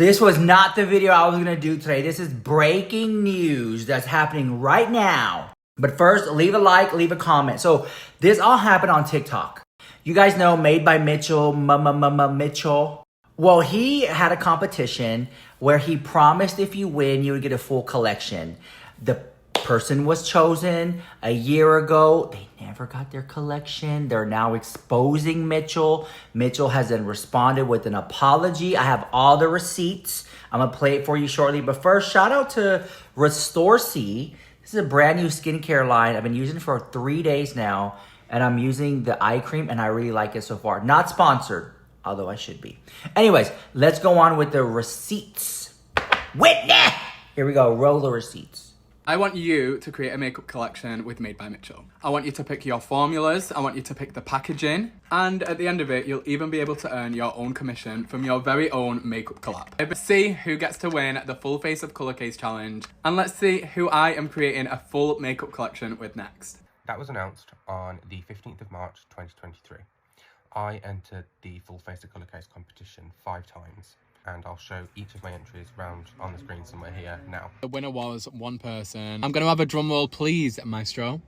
This was not the video I was gonna do today. This is breaking news that's happening right now. But first, leave a like, leave a comment. So this all happened on TikTok. You guys know Made by Mitchell, Mitchell. Well, he had a competition where he promised if you win, you would get a full collection. The person was chosen a year ago. They never got their collection. They're now exposing Mitchell. Mitchell has then responded with an apology. I have all the receipts. I'm gonna play it for you shortly. But first, shout out to Restore C. This is a brand new skincare line. I've been using it for 3 days now. And I'm using the eye cream and I really like it so far. Not sponsored, although I should be. Anyways, let's go on with the receipts. Whitney! Here we go, roll the receipts. I want you to create a makeup collection with Made by Mitchell. I want you to pick your formulas, I want you to pick the packaging, and at the end of it, you'll even be able to earn your own commission from your very own makeup collab. Let's see who gets to win the Full Face of Colour Case Challenge, and let's see who I am creating a full makeup collection with next. That was announced on the 15th of March 2023. I entered the Full Face of Colour Case competition 5 times, and I'll show each of my entries round on the screen somewhere here now. The winner was one person. I'm going to have a drum roll, please, Maestro.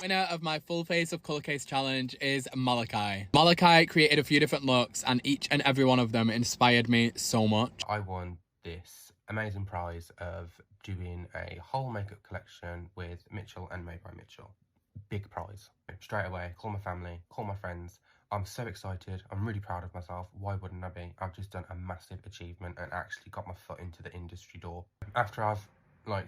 Winner of my Full Face of Colour Case Challenge is Malachi. Malachi created a few different looks, and each and every one of them inspired me so much. I won this amazing prize of doing a whole makeup collection with Mitchell and Made by Mitchell. Big prize. Straight away, call my family, call my friends. I'm so excited. I'm really proud of myself. Why wouldn't I be? I've just done a massive achievement and actually got my foot into the industry door. After I've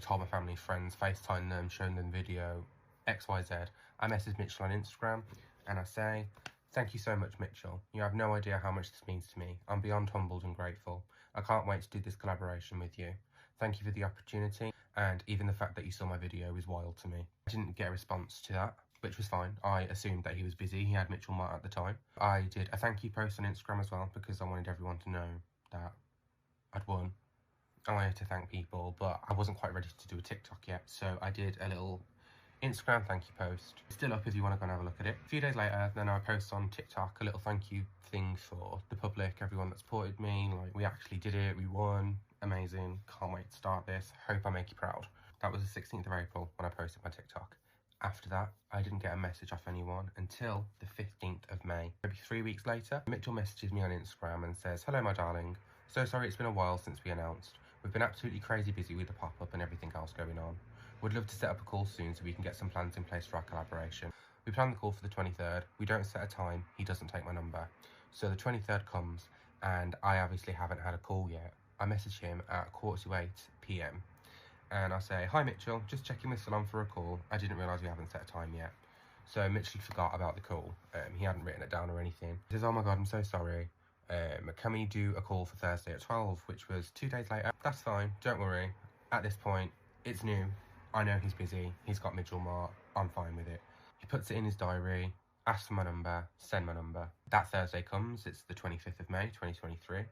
told my family, friends, FaceTime them, shown them video, XYZ, I message Mitchell on Instagram and I say, thank you so much, Mitchell. You have no idea how much this means to me. I'm beyond humbled and grateful. I can't wait to do this collaboration with you. Thank you for the opportunity, and even the fact that you saw my video is wild to me. I didn't get a response to that, which was fine. I assumed that he was busy. He had Mitchell Mart at the time. I did a thank you post on Instagram as well because I wanted everyone to know that I'd won. I wanted to thank people, but I wasn't quite ready to do a TikTok yet, so I did a little Instagram thank you post. It's still up if you want to go and have a look at it. A few days later, then I post on TikTok a little thank you thing for the public, everyone that supported me. We actually did it, we won. Amazing, can't wait to start this. Hope I make you proud. That was the 16th of April when I posted my TikTok. After that, I didn't get a message off anyone until the 15th of May. Maybe 3 weeks later, Mitchell messages me on Instagram and says, hello my darling, so sorry it's been a while since we announced. We've been absolutely crazy busy with the pop-up and everything else going on. Would love to set up a call soon so we can get some plans in place for our collaboration. We planned the call for the 23rd, we don't set a time, he doesn't take my number. So the 23rd comes and I obviously haven't had a call yet. I message him at 7:45 PM and I say, hi Mitchell, just checking we're still on for a call. I didn't realise we haven't set a time yet. So Mitchell forgot about the call. He hadn't written it down or anything. He says, oh my God, I'm so sorry. Can we do a call for Thursday at 12, which was 2 days later? That's fine, don't worry. At this point, it's new. I know he's busy. He's got Mitchell Mart. I'm fine with it. He puts it in his diary, asks for my number, send my number. That Thursday comes, it's the 25th of May, 2023.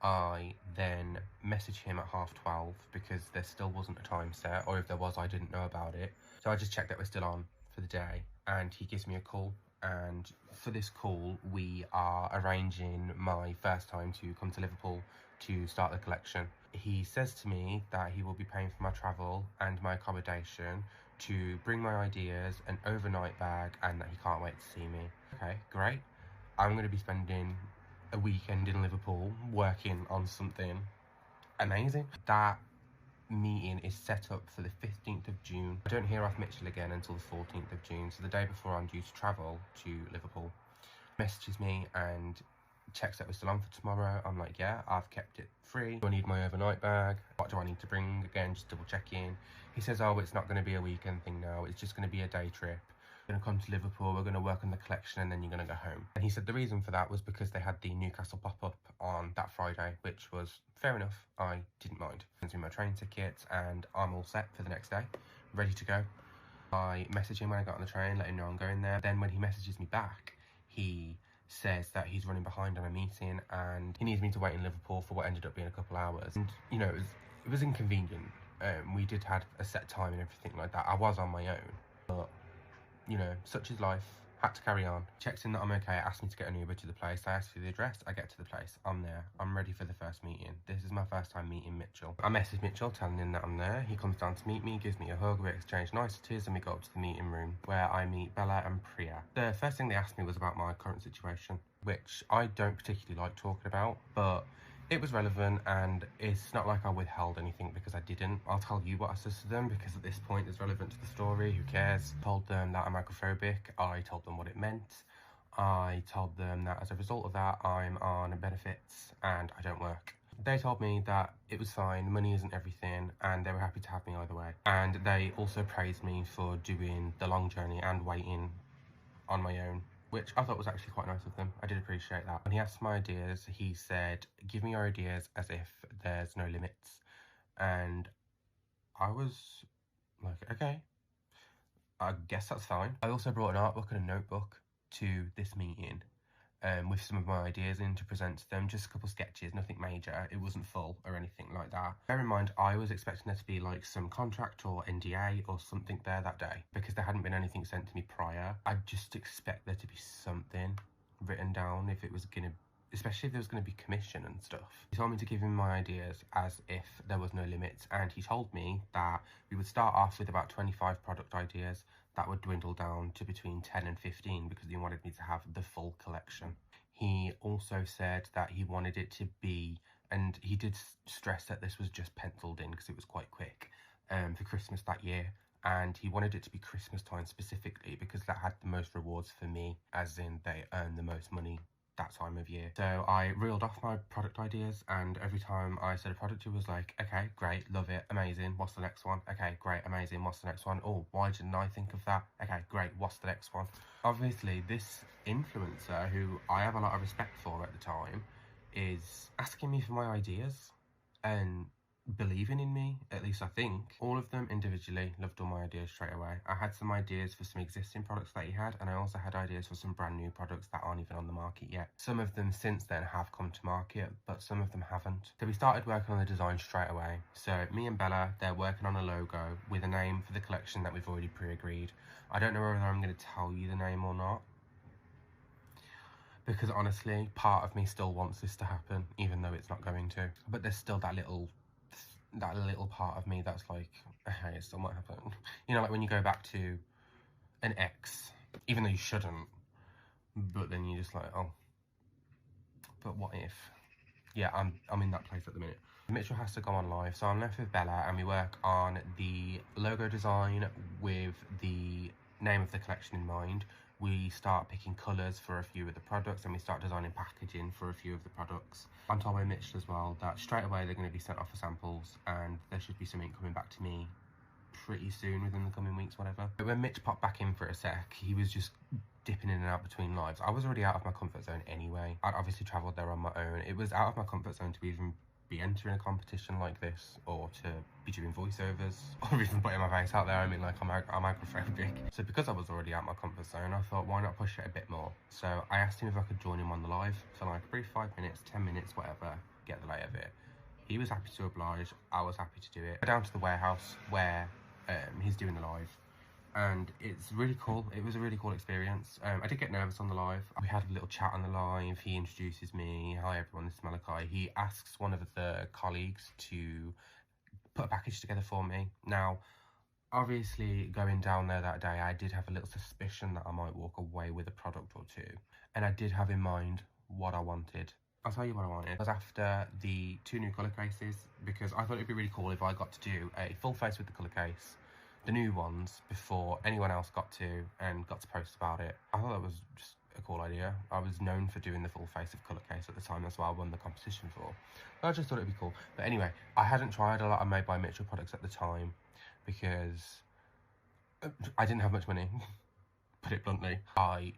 I then message him at 12:30 because there still wasn't a time set, or if there was, I didn't know about it. So I just checked that we're still on for the day, and he gives me a call. And for this call, we are arranging my first time to come to Liverpool to start the collection. He says to me that he will be paying for my travel and my accommodation, to bring my ideas, an overnight bag, and that he can't wait to see me. Okay, great. I'm going to be spending a weekend in Liverpool working on something amazing. That meeting is set up for the 15th of June. I don't hear off Mitchell again until the 14th of June, so the day before I'm due to travel to Liverpool. Messages me and checks that we're still on for tomorrow. I'm like, yeah, I've kept it free. Do I need my overnight bag? What do I need to bring? Again, just double checking. He says, oh, it's not going to be a weekend thing now. It's just going to be a day trip. We're going to come to Liverpool, we're going to work on the collection, and then you're going to go home. And he said the reason for that was because they had the Newcastle pop-up on that Friday, which was fair enough. I didn't mind. I sent my train tickets and I'm all set for the next day, ready to go. I message him when I got on the train, let him know I'm going there. Then when he messages me back, he says that he's running behind on a meeting and he needs me to wait in Liverpool for what ended up being a couple hours. And, you know, it was inconvenient. We did have a set time and everything like that. I was on my own, but, you know, such is life. Had to carry on. Checks in that I'm okay, asked me to get an Uber to the place. I asked for the address, I get to the place. I'm there. I'm ready for the first meeting. This is my first time meeting Mitchell. I message Mitchell telling him that I'm there. He comes down to meet me, gives me a hug, we exchange niceties, and we go up to the meeting room where I meet Bella and Priya. The first thing they asked me was about my current situation, which I don't particularly like talking about, but it was relevant, and it's not like I withheld anything because I didn't. I'll tell you what I said to them because at this point it's relevant to the story. Who cares? Told them that I'm agoraphobic. I told them what it meant. I told them that as a result of that I'm on benefits and I don't work. They told me that it was fine, money isn't everything, and they were happy to have me either way. And they also praised me for doing the long journey and waiting on my own, which I thought was actually quite nice of them. I did appreciate that. When he asked my ideas, he said, give me your ideas as if there's no limits. And I was like, okay, I guess that's fine. I also brought an art book and a notebook to this meeting with some of my ideas in to present to them. Just a couple sketches, nothing major. It wasn't full or anything like that. Bear in mind, I was expecting there to be like some contract or NDA or something there that day because there hadn't been anything sent to me prior. I just expect there to be something written down if it was gonna, especially if there was gonna be commission and stuff. He told me to give him my ideas as if there was no limits, and he told me that we would start off with about 25 product ideas that would dwindle down to between 10 and 15 because he wanted me to have the full collection. He also said that he wanted it to be, and he did stress that this was just penciled in because it was quite quick, for Christmas that year. And he wanted it to be Christmas time specifically because that had the most rewards for me, as in they earn the most money that time of year. So I reeled off my product ideas, and every time I said a product, he was like, okay, great, love it, amazing, what's the next one? Okay, great, amazing, what's the next one? Oh, why didn't I think of that? Okay, great, what's the next one? Obviously, this influencer, who I have a lot of respect for at the time, is asking me for my ideas and believing in me, at least I think. All of them individually loved all my ideas straight away. I had some ideas for some existing products that he had, and I also had ideas for some brand new products that aren't even on the market yet. Some of them since then have come to market, but some of them haven't. So we started working on the design straight away. So me and Bella, they're working on a logo with a name for the collection that we've already pre-agreed. I don't know whether I'm going to tell you the name or not, because honestly, part of me still wants this to happen, even though it's not going to. But there's still that little part of me that's like, hey, it still might happen. You know, like when you go back to an ex, even though you shouldn't, but then you're just like, oh, but what if? Yeah, I'm in that place at the minute. Mitchell has to go on live, so I'm left with Bella, and we work on the logo design with the name of the collection in mind. We start picking colours for a few of the products, and we start designing packaging for a few of the products. I'm told by Mitch as well that straight away they're going to be sent off for samples, and there should be something coming back to me pretty soon, within the coming weeks, whatever. But when Mitch popped back in for a sec, he was just dipping in and out between lives. I was already out of my comfort zone anyway. I'd obviously travelled there on my own. It was out of my comfort zone to even be entering a competition like this, or to be doing voiceovers, or even putting my face out there. I mean, like, I'm agoraphobic. So because I was already out of my comfort zone, I thought, why not push it a bit more? So I asked him if I could join him on the live for like a brief 5 minutes, 10 minutes, whatever, get the lay of it. He was happy to oblige, I was happy to do it. Down to the warehouse where he's doing the live, and it's really cool. It was a really cool experience. I did get nervous on the live. We had a little chat on the live. He introduces me. Hi everyone, this is Malachi. He asks one of the colleagues to put a package together for me. Now, obviously going down there that day, I did have a little suspicion that I might walk away with a product or two, and I did have in mind what I wanted. I'll tell you what I wanted. It was after the 2 new colour cases, because I thought it'd be really cool if I got to do a full face with the colour case, the new ones, before anyone else got to and got to post about it. I thought that was just a cool idea. I was known for doing the full face of colour case at the time. That's what I won the competition for. But I just thought it'd be cool. But anyway, I hadn't tried a lot of Made by Mitchell products at the time because I didn't have much money, put it bluntly. I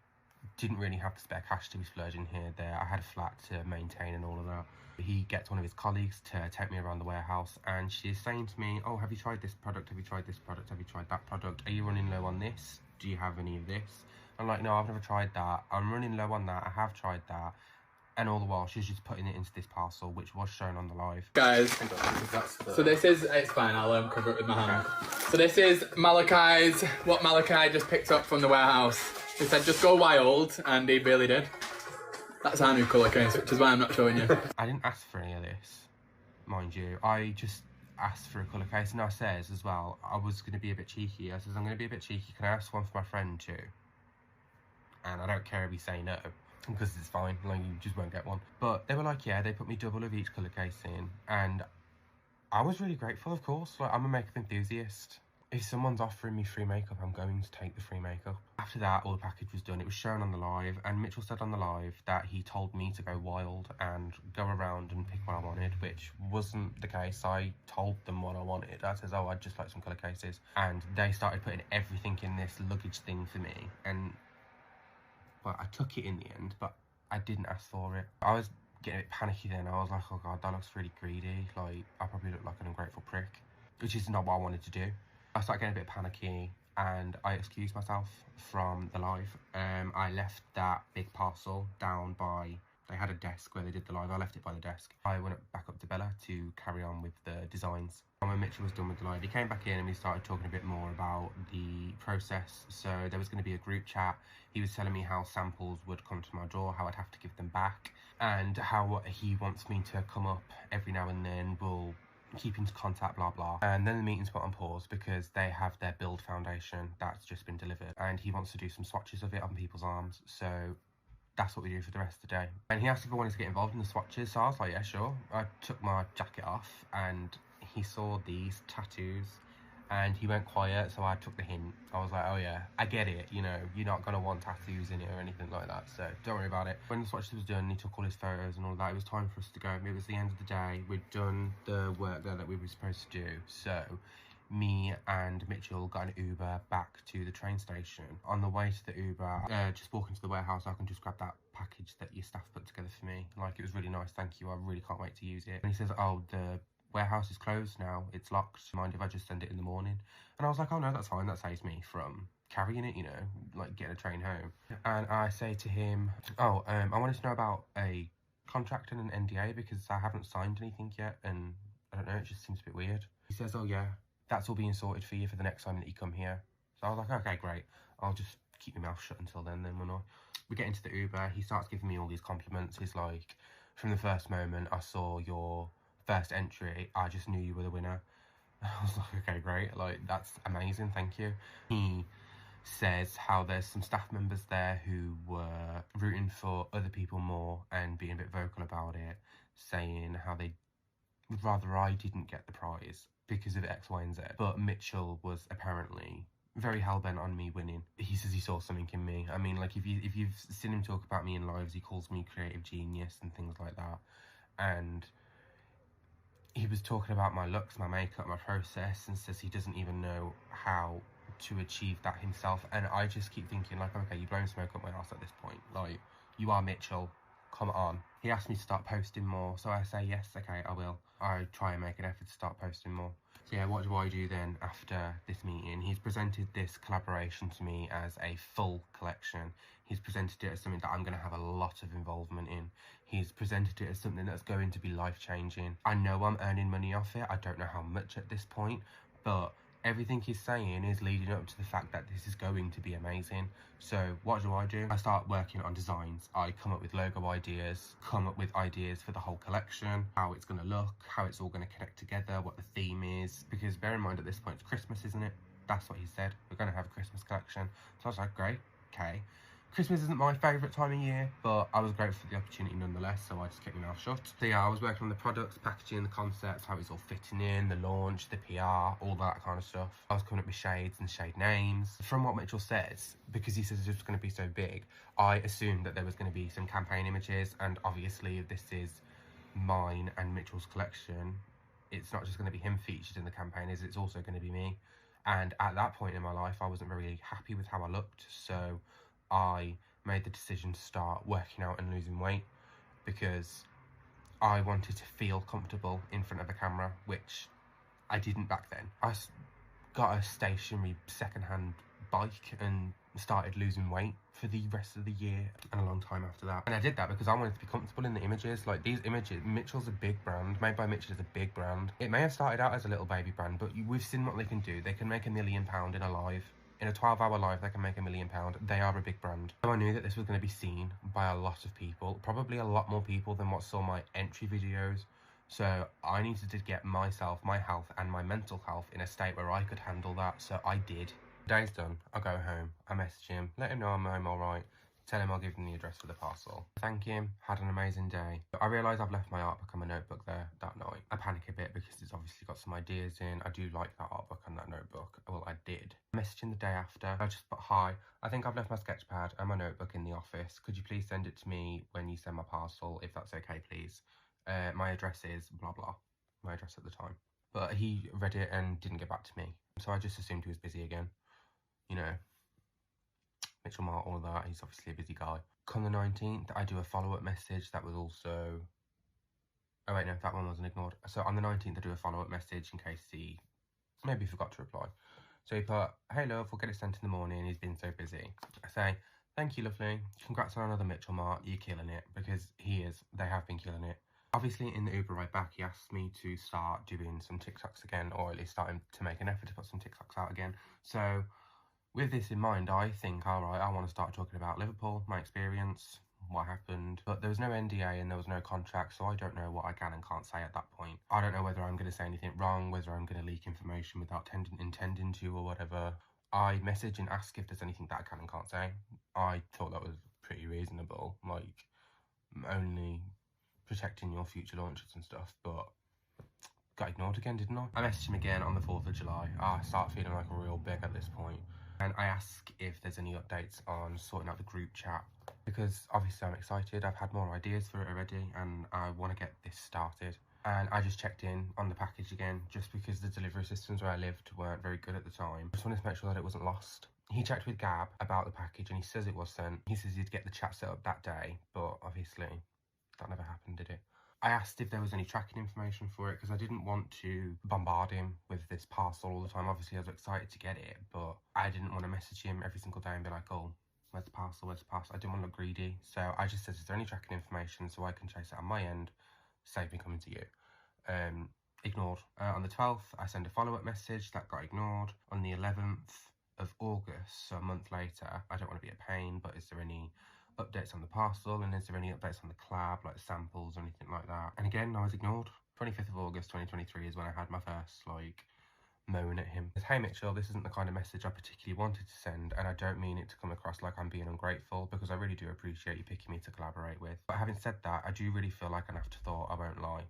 didn't really have the spare cash to be splurging here, there. I had a flat to maintain and all of that. He gets one of his colleagues to take me around the warehouse, and she's saying to me, oh, have you tried this product? Have you tried this product? Have you tried that product? Are you running low on this? Do you have any of this? I'm like, no, I've never tried that. I'm running low on that. I have tried that. And all the while, she's just putting it into this parcel, which was shown on the live. Guys, so this is, it's fine, I'll cover it with my hand. So this is Malachi's, what Malachi just picked up from the warehouse. He said just go wild, and he really did. That's our new colour case, which is why I'm not showing you. I didn't ask for any of this, mind you. I just asked for a colour case, and I says as well, I was going to be a bit cheeky. I says, I'm going to be a bit cheeky, can I ask one for my friend too? And I don't care if you say no, because it's fine, like you just won't get one. But they were like, yeah, they put me double of each colour case in, and I was really grateful, of course. Like, I'm a makeup enthusiast. If someone's offering me free makeup, I'm going to take the free makeup. After that, all the package was done. It was shown on the live, and Mitchell said on the live that he told me to go wild and go around and pick what I wanted, which wasn't the case. I told them what I wanted. I says, oh, I'd just like some colour cases. And they started putting everything in this luggage thing for me. And, well, I took it in the end, but I didn't ask for it. I was getting a bit panicky then. I was like, oh God, that looks really greedy. Like, I probably look like an ungrateful prick, which is not what I wanted to do. I started getting a bit panicky and I excused myself from the live. I left that big parcel down by, they had a desk where they did the live. I left it by the desk. I went back up to Bella to carry on with the designs. And when Mitchell was done with the live, he came back in and we started talking a bit more about the process. So there was going to be a group chat. He was telling me how samples would come to my door, how I'd have to give them back, and how he wants me to come up every now and then. We'll keep into contact, blah blah. And then the meeting's put on pause because they have their build foundation that's just been delivered, and he wants to do some swatches of it on people's arms. So that's what we do for the rest of the day. And he asked if I wanted to get involved in the swatches, so I was like, yeah, sure. I took my jacket off and he saw these tattoos and he went quiet, so I took the hint. I was like, oh yeah, I get it, you know, you're not gonna want tattoos in it or anything like that, so don't worry about it. When the swatches was done, he took all his photos and all that. It was time for us to go. It was the end of the day. We'd done the work there that we were supposed to do, so me and Mitchell got an Uber back to the train station. On the way to the Uber, just walking to the warehouse, I can just grab that package that your staff put together for me. Like, it was really nice, thank you, I really can't wait to use it. And he says, oh, the warehouse is closed now, it's locked, mind if I just send it in the morning? And I was like, oh no, that's fine, that saves me from carrying it, you know, like getting a train home. And I say to him, oh, I wanted to know about a contract and an NDA because I haven't signed anything yet, and I don't know, it just seems a bit weird. He says, oh yeah, that's all being sorted for you for the next time that you come here. So I was like, okay, great, I'll just keep my mouth shut until then when we get into the Uber. He starts giving me all these compliments. He's like, from the first moment I saw your first entry, I just knew you were the winner. I was like, okay, great, like, that's amazing, thank you. He says how there's some staff members there who were rooting for other people more and being a bit vocal about it, saying how they would rather I didn't get the prize because of X, Y, and Z. But Mitchell was apparently very hell-bent on me winning. He says he saw something in me. I mean, like, if you've seen him talk about me in lives, he calls me creative genius and things like that. And he was talking about my looks, my makeup, my process, and says he doesn't even know how to achieve that himself. And I just keep thinking, like, okay, you're blowing smoke up my ass at this point. Like, you are Mitchell, come on. He asked me to start posting more, so I say, yes, okay, I will. I try and make an effort to start posting more. So yeah, what do I do then after this meeting? He's presented this collaboration to me as a full collection. He's presented it as something that I'm going to have a lot of involvement in. He's presented it as something that's going to be life-changing. I know I'm earning money off it. I don't know how much at this point, but everything he's saying is leading up to the fact that this is going to be amazing. So what do? I start working on designs. I come up with logo ideas, come up with ideas for the whole collection, how it's going to look, how it's all going to connect together, what the theme is. Because bear in mind, at this point, it's Christmas, isn't it? That's what he said. We're going to have a Christmas collection. So I was like, great, okay. Christmas isn't my favourite time of year, but I was grateful for the opportunity nonetheless, so I just kept my mouth shut. So yeah, I was working on the products, packaging, the concepts, how it's all fitting in, the launch, the PR, all that kind of stuff. I was coming up with shades and shade names. From what Mitchell says, because he says it's just going to be so big, I assumed that there was going to be some campaign images, and obviously if this is mine and Mitchell's collection, it's not just going to be him featured in the campaign, it's also going to be me. And at that point in my life, I wasn't really happy with how I looked, so I made the decision to start working out and losing weight because I wanted to feel comfortable in front of a camera, which I didn't back then. I got a stationary second-hand bike and started losing weight for the rest of the year and a long time after that. And I did that because I wanted to be comfortable in the images. Like, these images, Mitchell's a big brand. Made by Mitchell is a big brand. It may have started out as a little baby brand, but we've seen what they can do. They can make £1 million in a live. In a 12-hour live, they can make £1 million. They are a big brand. So I knew that this was going to be seen by a lot of people, probably a lot more people than what saw my entry videos. So I needed to get myself, my health and my mental health in a state where I could handle that. So I did. Day's done. I go home. I message him, let him know I'm home all right. Tell him I'll give him the address for the parcel. Thank him, had an amazing day. I realise I've left my art book and my notebook there that night. I panic a bit because it's obviously got some ideas in. I do like that art book and that notebook. Well, I did. Messaging the day after, I just put, hi, I think I've left my sketch pad and my notebook in the office. Could you please send it to me when you send my parcel, if that's okay, please? My address is blah blah, my address at the time. But he read it and didn't get back to me. So I just assumed he was busy again. You know, Mitchell Mart, all of that, he's obviously a busy guy. Come the 19th, I do a follow-up message that was also... Oh wait, no, that one wasn't ignored. So on the 19th, I do a follow-up message in case he maybe forgot to reply. So he put, hey love, we'll get it sent in the morning, he's been so busy. I say, thank you, lovely. Congrats on another Mitchell Mart, you're killing it. Because he is, they have been killing it. Obviously, in the Uber ride back, he asked me to start doing some TikToks again, or at least starting to make an effort to put some TikToks out again. So with this in mind, I think, all right, I want to start talking about Liverpool, my experience, what happened. But there was no NDA and there was no contract, so I don't know what I can and can't say at that point. I don't know whether I'm going to say anything wrong, whether I'm going to leak information without intending to or whatever. I message and ask if there's anything that I can and can't say. I thought that was pretty reasonable, like only protecting your future launches and stuff, but got ignored again, didn't I? I messaged him again on the 4th of July. I start feeling like a real big at this point. And I ask if there's any updates on sorting out the group chat, because obviously I'm excited. I've had more ideas for it already and I want to get this started. And I just checked in on the package again, just because the delivery systems where I lived weren't very good at the time. I just wanted to make sure that it wasn't lost. He checked with Gab about the package and he says it was sent. He says he'd get the chat set up that day, but obviously that never happened, did it? I asked if there was any tracking information for it because I didn't want to bombard him with this parcel all the time. Obviously, I was excited to get it, but I didn't want to message him every single day and be like, oh, where's the parcel, where's the parcel? I didn't want to look greedy. So I just said, is there any tracking information so I can chase it on my end, save me coming to you? Ignored. On the 12th, I send a follow-up message that got ignored. On the 11th of August, so a month later, I don't want to be a pain, but is there any updates on the parcel, and is there any updates on the collab, like samples or anything like that? And again, I was ignored. 25th of August 2023 is when I had my first like moan at him. Hey Mitchell, this isn't the kind of message I particularly wanted to send, and I don't mean it to come across like I'm being ungrateful, because I really do appreciate you picking me to collaborate with. But having said that, I do really feel like an afterthought, I won't lie.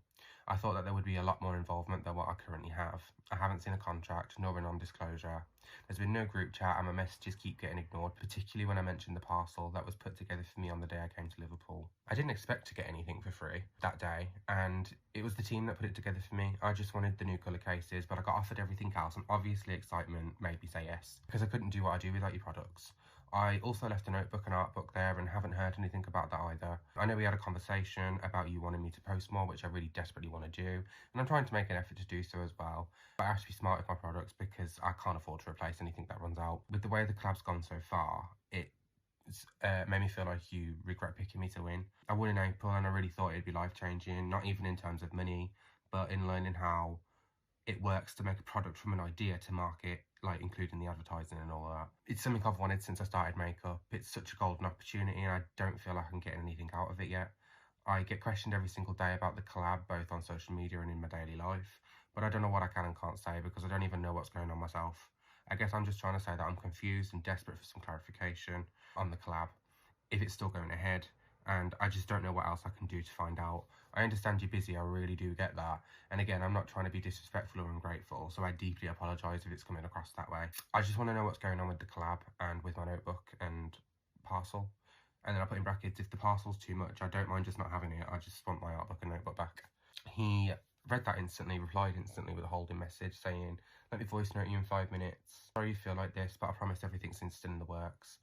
I thought that there would be a lot more involvement than what I currently have. I haven't seen a contract, nor a non-disclosure. There's been no group chat and my messages keep getting ignored, particularly when I mentioned the parcel that was put together for me on the day I came to Liverpool. I didn't expect to get anything for free that day, and it was the team that put it together for me. I just wanted the new colour cases, but I got offered everything else, and obviously excitement made me say yes, because I couldn't do what I do without your products. I also left a notebook and art book there and haven't heard anything about that either. I know we had a conversation about you wanting me to post more, which I really desperately want to do, and I'm trying to make an effort to do so as well. But I have to be smart with my products because I can't afford to replace anything that runs out. With the way the collab's gone so far, it's made me feel like you regret picking me to win. I won in April and I really thought it'd be life-changing, not even in terms of money, but in learning how it works to make a product from an idea to market, like including the advertising and all that. It's something I've wanted since I started makeup. It's such a golden opportunity and I don't feel like I'm getting anything out of it yet. I get questioned every single day about the collab, both on social media and in my daily life, but I don't know what I can and can't say because I don't even know what's going on myself. I guess I'm just trying to say that I'm confused and desperate for some clarification on the collab, if it's still going ahead, and I just don't know what else I can do to find out. I understand you're busy, I really do get that. And again, I'm not trying to be disrespectful or ungrateful, so I deeply apologise if it's coming across that way. I just want to know what's going on with the collab and with my notebook and parcel. And then I put in brackets, if the parcel's too much, I don't mind just not having it, I just want my art book and notebook back. He read that instantly, replied instantly with a holding message saying, let me voice note you in 5 minutes. Sorry you feel like this, but I promise everything's still in the works.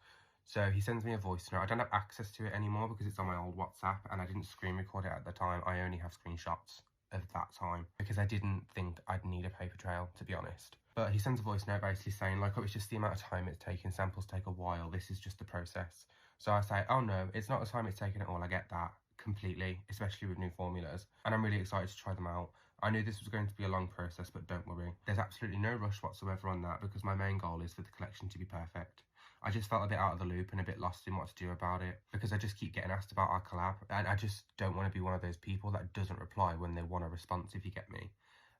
So he sends me a voice note. I don't have access to it anymore because it's on my old WhatsApp and I didn't screen record it at the time. I only have screenshots of that time because I didn't think I'd need a paper trail, to be honest. But he sends a voice note basically saying, like, oh, it's just the amount of time it's taking. Samples take a while. This is just the process. So I say, oh no, it's not the time it's taken at all. I get that. completely, especially with new formulas, and I'm really excited to try them out. I knew this was going to be a long process, but don't worry. There's absolutely no rush whatsoever on that because my main goal is for the collection to be perfect. I just felt a bit out of the loop and a bit lost in what to do about it because I just keep getting asked about our collab, and I just don't want to be one of those people that doesn't reply when they want a response, if you get me.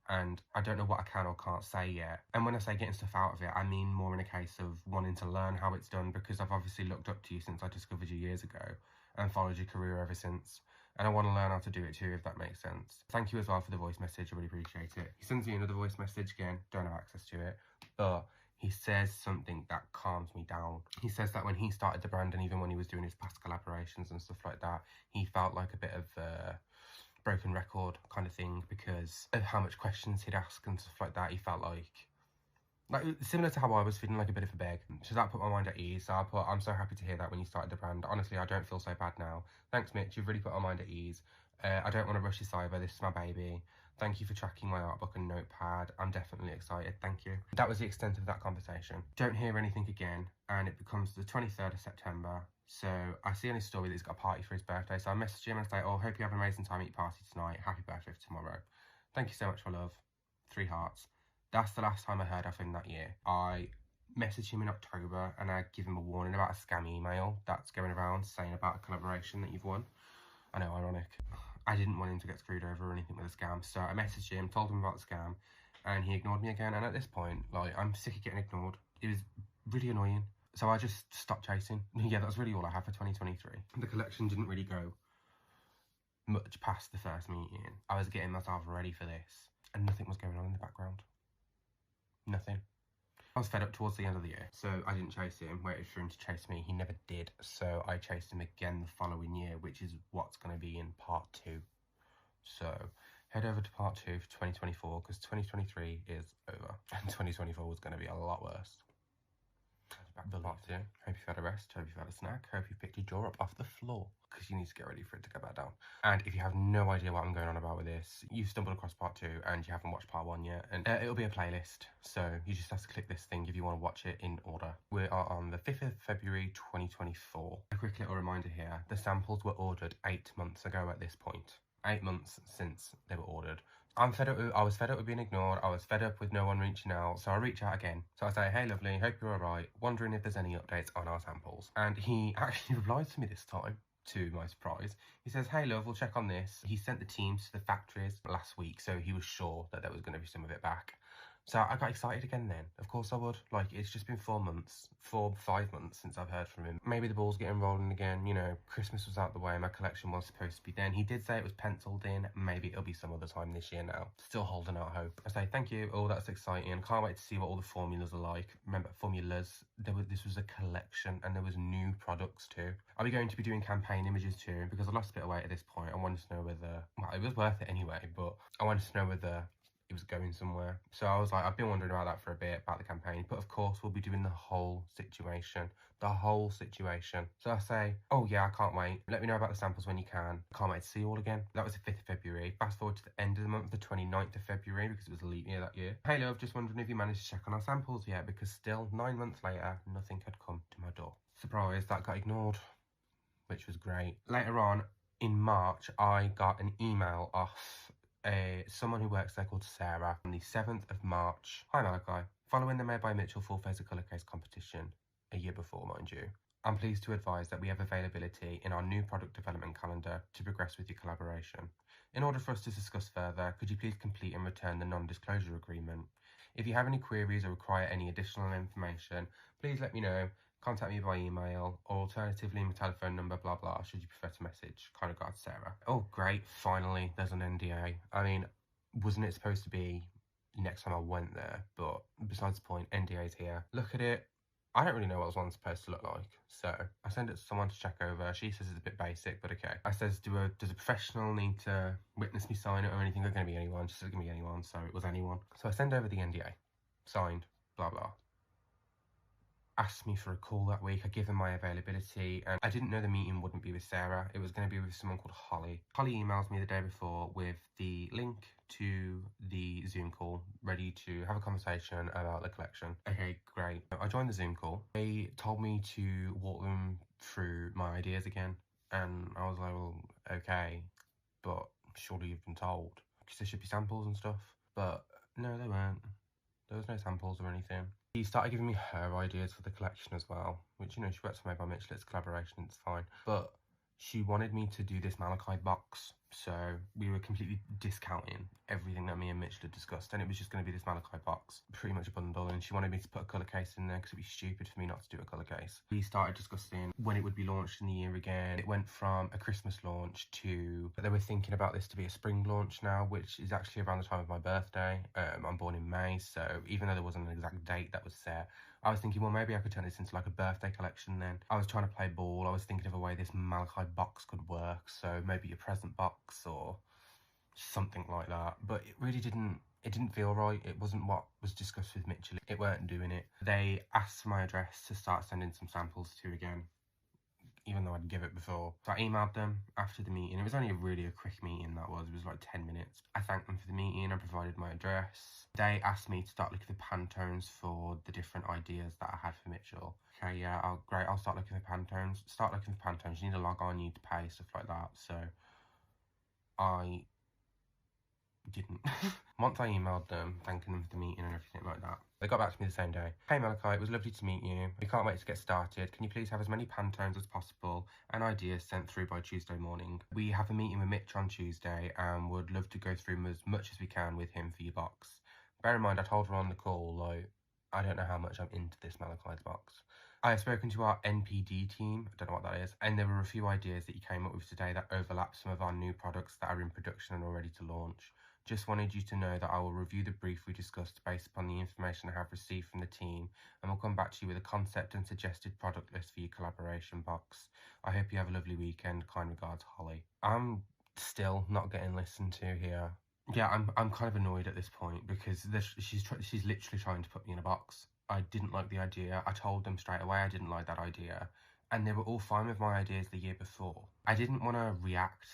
And I don't know what I can or can't say yet. And when I say getting stuff out of it, I mean more in a case of wanting to learn how it's done, because I've obviously looked up to you since I discovered you years ago and followed your career ever since. And I want to learn how to do it too, if that makes sense. Thank you as well for the voice message, I really appreciate it. He sends me another voice message again, don't have access to it, but he says something that calms me down. He says that when he started the brand, and even when he was doing his past collaborations and stuff like that, he felt like a bit of broken record kind of thing because of how much questions he'd ask and stuff like that. He felt like similar to how I was feeling like a bit of a beg. So that put my mind at ease. So I put, I'm so happy to hear that when you started the brand. Honestly, I don't feel so bad now. Thanks, Mitch. You've really put my mind at ease. I don't want to rush this either. This is my baby. Thank you for tracking my art book and notepad. I'm definitely excited. Thank you. That was the extent of that conversation. Don't hear anything again, and it becomes the 23rd of September. So I see on his story that he's got a party for his birthday. So I message him and say, oh, hope you have an amazing time at your party tonight. Happy birthday for tomorrow. Thank you so much for love. 3 hearts. That's the last time I heard of him that year. I messaged him in October and I give him a warning about a scam email that's going around saying about a collaboration that you've won. I know, ironic. I didn't want him to get screwed over or anything with a scam, so I messaged him, told him about the scam, and he ignored me again. And at this point, like, I'm sick of getting ignored. It was really annoying. So I just stopped chasing. Yeah, that's really all I have for 2023. The collection didn't really go much past the first meeting. I was getting myself ready for this, and nothing was going on in the background. Nothing. I was fed up towards the end of the year, so I didn't chase him, waited for him to chase me. He never did, so I chased him again the following year, which is what's going to be in part 2. So head over to part 2 for 2024, because 2023 is over, and 2024 was going to be a lot worse. Back to part 2. Hope you've had a rest, hope you've had a snack, hope you picked your jaw up off the floor, because you need to get ready for it to go back down. And if you have no idea what I'm going on about with this, you've stumbled across part 2 and you haven't watched part 1 yet, and it'll be a playlist, so you just have to click this thing if you want to watch it in order. We are on the 5th of February 2024. A quick little reminder here, the samples were ordered 8 months ago at this point. 8 months since they were ordered. I was fed up with being ignored. I was fed up with no one reaching out. So I reach out again. So I say, hey, lovely, hope you're all right. Wondering if there's any updates on our samples. And he actually replies to me this time, to my surprise. He says, hey, love, we'll check on this. He sent the teams to the factories last week, so he was sure that there was going to be some of it back. So I got excited again then. Of course I would. Like, it's just been 4 months, 5 months since I've heard from him. Maybe the ball's getting rolling again. You know, Christmas was out the way. My collection was supposed to be then. He did say it was penciled in. Maybe it'll be some other time this year now. Still holding out hope. I say thank you. Oh, that's exciting. Can't wait to see what all the formulas are like. Remember, formulas, this was a collection and there was new products too. I'll be going to be doing campaign images too, because I lost a bit of weight at this point. I wanted to know whether, well, it was worth it anyway, but I wanted to know whether it was going somewhere. So I was like, I've been wondering about that for a bit, about the campaign, but of course we'll be doing the whole situation. So I say, oh yeah, I can't wait. Let me know about the samples when you can. Can't wait to see you all again. That was the 5th of February. Fast forward to the end of the month, the 29th of February, because it was a leap year that year. Hey love, just wondering if you managed to check on our samples yet, because still 9 months later, nothing had come to my door. Surprise, that got ignored, which was great. Later on in March, I got an email off someone who works there called Sarah on the 7th of March. Hi Malachi. Following the Made by Mitchell full face of colour case competition, a year before mind you, I'm pleased to advise that we have availability in our new product development calendar to progress with your collaboration. In order for us to discuss further, could you please complete and return the non-disclosure agreement? If you have any queries or require any additional information, please let me know. Contact me by email, or alternatively my telephone number, blah blah, should you prefer to message. Kind regards, Sarah. Oh great, finally there's an NDA. I mean, wasn't it supposed to be next time I went there? But besides the point, NDA's here. Look at it. I don't really know what one's supposed to look like, so I send it to someone to check over. She says it's a bit basic, but okay. I says, does a professional need to witness me sign it or anything? It's going to be anyone. She said it's going to be anyone, so it was anyone. So I send over the NDA, signed, blah blah. Asked me for a call that week. I give him my availability, and I didn't know the meeting wouldn't be with Sarah. It was going to be with someone called Holly. Holly emails me the day before with the link to the Zoom call, ready to have a conversation about the collection. Okay, great. I joined the Zoom call. They told me to walk them through my ideas again. And I was like, well, okay, but surely you've been told. Because there should be samples and stuff. But no, there weren't. There was no samples or anything. She started giving me her ideas for the collection as well, which, you know, she works for Made by Mitchell, it's a collaboration, it's fine. But she wanted me to do this Malachite box, so we were completely discounting everything that me and Mitchell had discussed, and it was just going to be this Malachite box, pretty much a bundle, and she wanted me to put a colour case in there because it'd be stupid for me not to do a colour case. We started discussing when it would be launched in the year again. It went from a Christmas launch to, they were thinking about this to be a spring launch now, which is actually around the time of my birthday. I'm born in May, so even though there wasn't an exact date that was set, I was thinking, well, maybe I could turn this into like a birthday collection then. I was trying to play ball. I was thinking of a way this Malachite box could work. So maybe a present box or something like that. But it really didn't feel right. It wasn't what was discussed with Mitchell. It weren't doing it. They asked for my address to start sending some samples to again, even though I'd give it before. So I emailed them after the meeting. It was only a quick meeting that was. It was like 10 minutes. I thanked them for the meeting. I provided my address. They asked me to start looking for Pantones for the different ideas that I had for Mitchell. Okay, yeah, great. I'll start looking for Pantones. Start looking for Pantones. You need a log on, you need to pay, stuff like that. So I didn't. Once I emailed them, thanking them for the meeting and everything like that, they got back to me the same day. Hey Malachite, it was lovely to meet you. We can't wait to get started. Can you please have as many Pantones as possible and ideas sent through by Tuesday morning? We have a meeting with Mitch on Tuesday and would love to go through as much as we can with him for your box. Bear in mind, I told her on the call, like, I don't know how much I'm into this Malachite box. I have spoken to our NPD team, I don't know what that is, and there were a few ideas that you came up with today that overlap some of our new products that are in production and are ready to launch. Just wanted you to know that I will review the brief we discussed based upon the information I have received from the team, and will come back to you with a concept and suggested product list for your collaboration box. I hope you have a lovely weekend. Kind regards, Holly. I'm still not getting listened to here. Yeah, I'm kind of annoyed at this point because she's literally trying to put me in a box. I didn't like the idea. I told them straight away I didn't like that idea, and they were all fine with my ideas the year before. I didn't want to react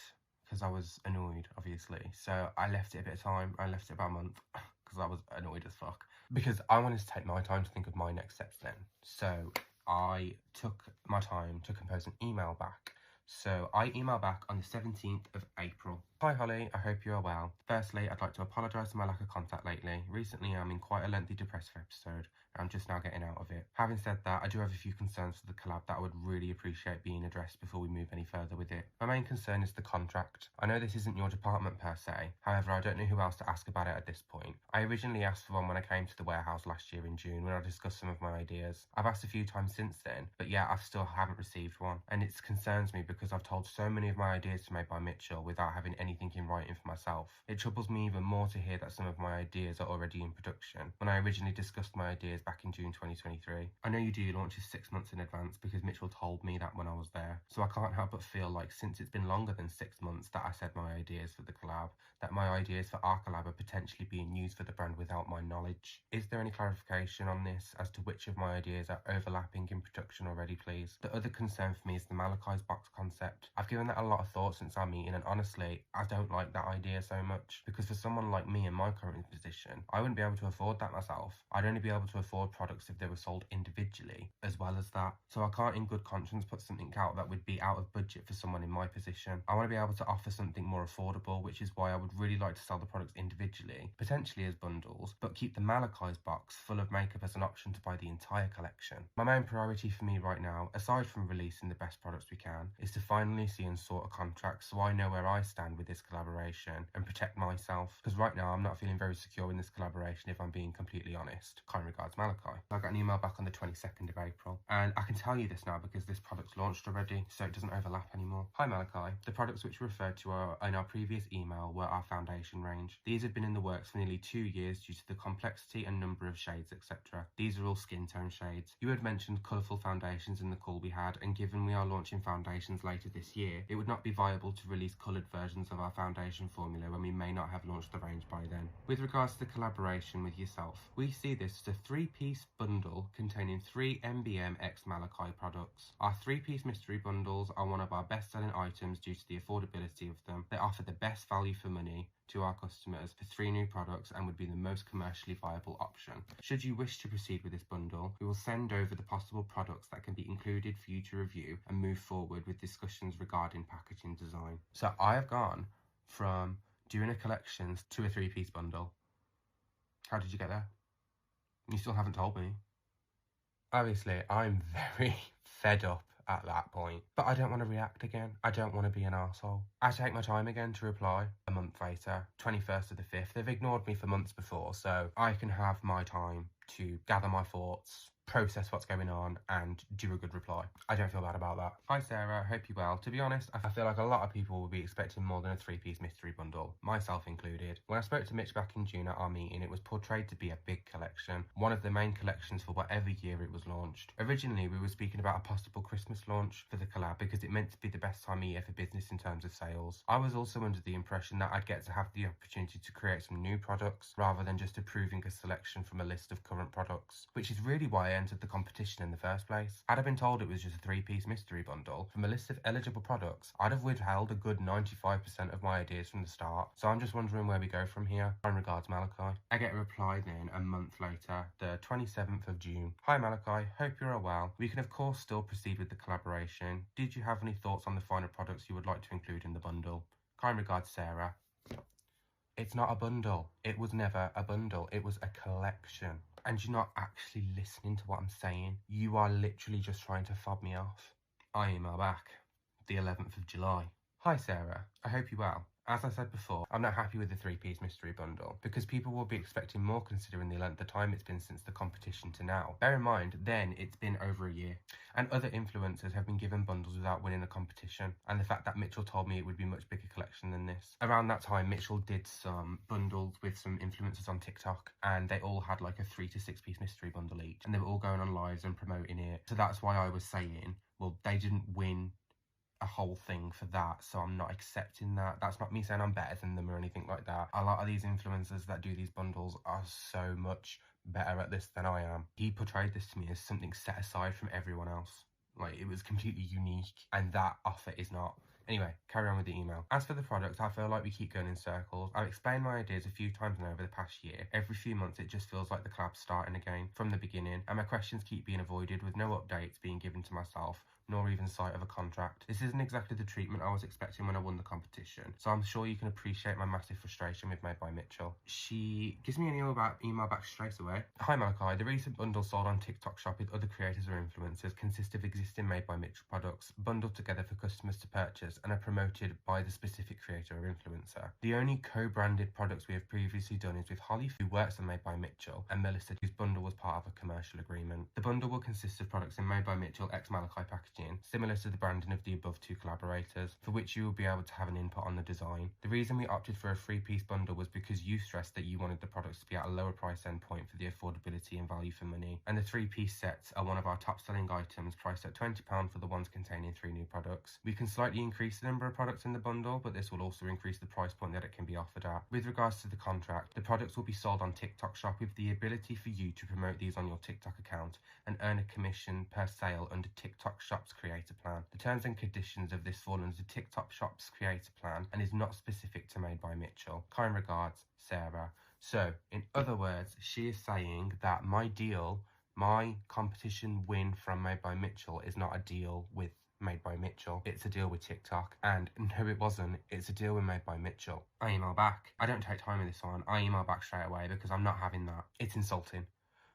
because I was annoyed, obviously. So I left it a bit of time. I left it about a month because I was annoyed as fuck. Because I wanted to take my time to think of my next steps then. So I took my time to compose an email back. So I emailed back on the 17th of April. Hi Holly, I hope you are well. Firstly, I'd like to apologise for my lack of contact lately. Recently I'm in quite a lengthy depressive episode and I'm just now getting out of it. Having said that, I do have a few concerns for the collab that I would really appreciate being addressed before we move any further with it. My main concern is the contract. I know this isn't your department per se, however I don't know who else to ask about it at this point. I originally asked for one when I came to the warehouse last year in June when I discussed some of my ideas. I've asked a few times since then, but yeah, I still haven't received one. And it concerns me because I've told so many of my ideas to Made by Mitchell without having anything in writing for myself. It troubles me even more to hear that some of my ideas are already in production when I originally discussed my ideas back in June 2023. I know you do launches 6 months in advance because Mitchell told me that when I was there, so I can't help but feel like since it's been longer than 6 months that I said my ideas for the collab, that my ideas for our collab are potentially being used for the brand without my knowledge. Is there any clarification on this as to which of my ideas are overlapping in production already, please? The other concern for me is the Malachite's box concept. I've given that a lot of thought since our meeting, and honestly, I don't like that idea so much because for someone like me in my current position, I wouldn't be able to afford that myself. I'd only be able to afford products if they were sold individually as well as that. So I can't in good conscience put something out that would be out of budget for someone in my position. I want to be able to offer something more affordable, which is why I would really like to sell the products individually, potentially as bundles, but keep the Malachite's box full of makeup as an option to buy the entire collection. My main priority for me right now, aside from releasing the best products we can, is to finally see and sort a contract so I know where I stand with this collaboration and protect myself, because right now I'm not feeling very secure in this collaboration if I'm being completely honest. Kind regards, Malachi. I got an email back on the 22nd of April, and I can tell you this now because this product's launched already, so it doesn't overlap anymore. Hi Malachi. The products which were referred to in our previous email were our foundation range. These had been in the works for nearly 2 years due to the complexity and number of shades, etc. These are all skin tone shades. You had mentioned colourful foundations in the call we had, and given we are launching foundations later this year, it would not be viable to release coloured versions of our foundation formula when we may not have launched the range by then. With regards to the collaboration with yourself, we see this as a 3-piece bundle containing 3 MBM X Malachi products. Our 3-piece mystery bundles are one of our best-selling items due to the affordability of them. They offer the best value for money to our customers for 3 new products and would be the most commercially viable option. Should you wish to proceed with this bundle, we will send over the possible products that can be included for you to review and move forward with discussions regarding packaging design. So I have gone from doing a collections to a 3-piece bundle. How did you get there? You still haven't told me. Obviously, I'm very fed up at that point, but I don't want to react again. I don't want to be an arsehole. I take my time again to reply a month later, 21st of the 5th. They've ignored me for months before, so I can have my time to gather my thoughts, process what's going on, and do a good reply. I don't feel bad about that. Hi Sarah, hope you're well. To be honest, I feel like a lot of people will be expecting more than a 3-piece mystery bundle, myself included. When I spoke to Mitch back in June at our meeting, it was portrayed to be a big collection, one of the main collections for whatever year it was launched. Originally, we were speaking about a possible Christmas launch for the collab because it meant to be the best time of year for business in terms of sales. I was also under the impression that I'd get to have the opportunity to create some new products rather than just approving a selection from a list of current products, which is really why I entered the competition in the first place. Had I been told it was just a 3-piece mystery bundle from a list of eligible products, I'd have withheld a good 95% of my ideas from the start. So I'm just wondering where we go from here. In regards, Malachi. I get a reply then a month later, the 27th of June. Hi Malachi, hope you're all well. We can of course still proceed with the collaboration. Did you have any thoughts on the final products you would like to include in the bundle? Kind regards, Sarah. It's not a bundle. It was never a bundle. It was a collection. And you're not actually listening to what I'm saying. You are literally just trying to fob me off. I email back, the 11th of July. Hi Sarah, I hope you're well. As I said before, I'm not happy with the 3-piece mystery bundle because people will be expecting more considering the length of time it's been since the competition to now. Bear in mind, then it's been over a year. And other influencers have been given bundles without winning the competition. And the fact that Mitchell told me it would be a much bigger collection than this. Around that time, Mitchell did some bundles with some influencers on TikTok and they all had like a 3 to 6-piece mystery bundle each. And they were all going on lives and promoting it. So that's why I was saying, well, they didn't win a whole thing for that, so I'm not accepting that. That's not me saying I'm better than them or anything like that. A lot of these influencers that do these bundles are so much better at this than I am. He portrayed this to me as something set aside from everyone else. Like, it was completely unique, and that offer is not. Anyway, carry on with the email. As for the product, I feel like we keep going in circles. I've explained my ideas a few times now over the past year. Every few months, it just feels like the collab's starting again from the beginning, and my questions keep being avoided with no updates being given to myself, nor even sight of a contract. This isn't exactly the treatment I was expecting when I won the competition, so I'm sure you can appreciate my massive frustration with Made by Mitchell. She gives me an email back straight away. Hi Malachi, the recent bundle sold on TikTok Shop with other creators or influencers consist of existing Made by Mitchell products bundled together for customers to purchase and are promoted by the specific creator or influencer. The only co-branded products we have previously done is with Holly, who works on Made by Mitchell, and Melissa, whose bundle was part of a commercial agreement. The bundle will consist of products in Made by Mitchell X Malachi packaging, similar to the branding of the above 2 collaborators, for which you will be able to have an input on the design. The reason we opted for a 3-piece bundle was because you stressed that you wanted the products to be at a lower price end point for the affordability and value for money, and the 3-piece sets are one of our top selling items, priced at £20 for the ones containing 3 new products. We can slightly increase the number of products in the bundle, but this will also increase the price point that it can be offered at. With regards to the contract, the products will be sold on TikTok Shop with the ability for you to promote these on your TikTok account and earn a commission per sale under TikTok Shop's creator plan. The terms and conditions of this fall under TikTok Shop's creator plan and is not specific to Made by Mitchell. Kind regards, Sarah. So, in other words, she is saying that my competition win from Made by Mitchell is not a deal with Made by Mitchell. It's a deal with TikTok. And no, it wasn't. It's a deal with Made by Mitchell. I email back. I don't take time with this one. I email back straight away because I'm not having that. It's insulting.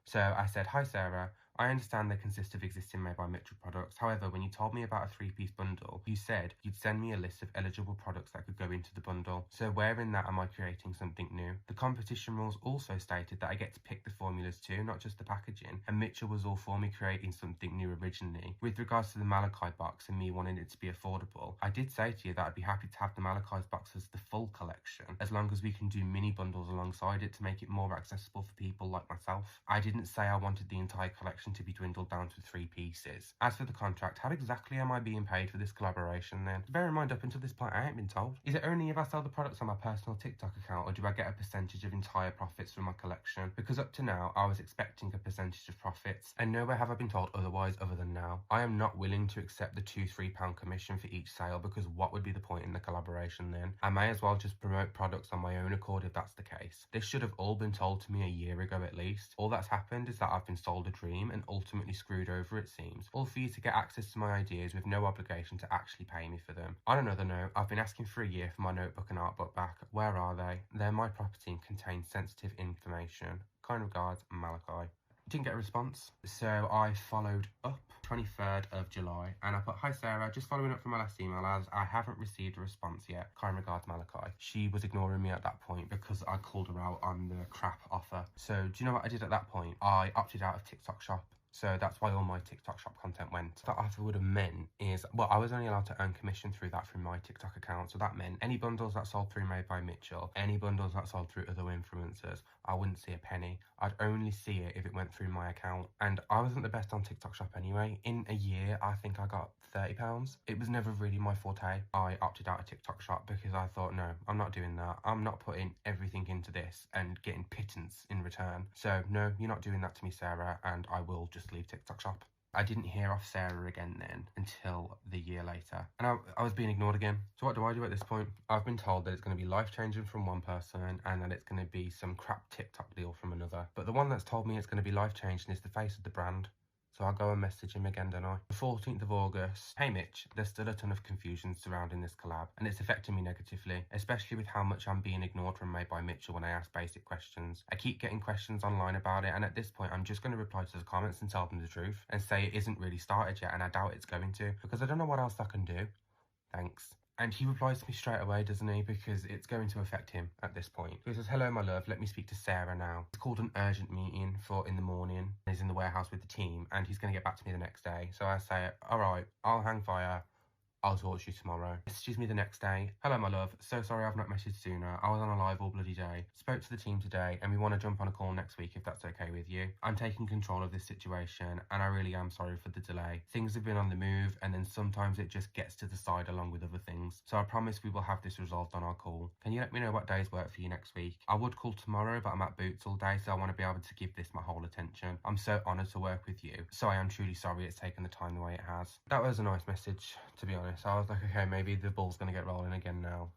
So I said, hi Sarah, I understand they consist of existing Made by Mitchell products. However, when you told me about a 3-piece bundle, you said you'd send me a list of eligible products that could go into the bundle. So where in that am I creating something new? The competition rules also stated that I get to pick the formulas too, not just the packaging, and Mitchell was all for me creating something new originally. With regards to the Malachi box and me wanting it to be affordable, I did say to you that I'd be happy to have the Malachi's box as the full collection, as long as we can do mini bundles alongside it to make it more accessible for people like myself. I didn't say I wanted the entire collection collection to be dwindled down to 3 pieces. As for the contract, how exactly am I being paid for this collaboration then? Bear in mind, up until this point, I ain't been told. Is it only if I sell the products on my personal TikTok account, or do I get a percentage of entire profits from my collection? Because up to now, I was expecting a percentage of profits, and nowhere have I been told otherwise other than now. I am not willing to accept the £2-3 commission for each sale, because what would be the point in the collaboration then? I may as well just promote products on my own accord if that's the case. This should have all been told to me a year ago at least. All that's happened is that I've been sold a dream and ultimately screwed over, it seems. All for you to get access to my ideas with no obligation to actually pay me for them. On another note, I've been asking for a year for my notebook and art book back. Where are they? They're my property and contain sensitive information. Kind regards, Malachi. Didn't get a response, so I followed up 23rd of July and I put, "Hi Sarah, just following up from my last email as I haven't received a response yet. Kind regards, Malachi." She was ignoring me at that point because I called her out on the crap offer. So do you know what I did at that point? I opted out of TikTok Shop. So that's why all my TikTok Shop content went. That offer would have meant is, well, I was only allowed to earn commission through that from my TikTok account. So that meant any bundles that sold through Made by Mitchell, any bundles that sold through other influencers, I wouldn't see a penny. I'd only see it if it went through my account. And I wasn't the best on TikTok Shop anyway. In a year, I think I got £30. It was never really my forte. I opted out of TikTok Shop because I thought, no, I'm not doing that. I'm not putting everything into this and getting pittance in return. So no, you're not doing that to me, Sarah, and I will just leave TikTok Shop. I didn't hear off Sarah again then until the year later. And I was being ignored again. So what do I do at this point? I've been told that it's going to be life-changing from one person and that it's going to be some crap TikTok deal from another. But the one that's told me it's going to be life-changing is the face of the brand. So I'll go and message him again, don't I? The 14th of August. "Hey Mitch, there's still a ton of confusion surrounding this collab and it's affecting me negatively, especially with how much I'm being ignored from Made by Mitchell when I ask basic questions. I keep getting questions online about it and at this point I'm just going to reply to the comments and tell them the truth and say it isn't really started yet and I doubt it's going to because I don't know what else I can do. Thanks." And he replies to me straight away, doesn't he? Because it's going to affect him at this point. So he says, "Hello, my love. Let me speak to Sarah now." It's called an urgent meeting for in the morning. He's in the warehouse with the team and he's going to get back to me the next day. So I say, "All right, I'll hang fire. I'll talk to you tomorrow." Messages me the next day. "Hello, my love. So sorry I've not messaged sooner. I was on a live all bloody day. Spoke to the team today and we want to jump on a call next week if that's okay with you. I'm taking control of this situation and I really am sorry for the delay. Things have been on the move and then sometimes it just gets to the side along with other things. So I promise we will have this resolved on our call. Can you let me know what days work for you next week? I would call tomorrow, but I'm at Boots all day, so I want to be able to give this my whole attention. I'm so honoured to work with you. So I am truly sorry it's taken the time the way it has." That was a nice message, to be honest. I was like, okay, maybe the ball's going to get rolling again now.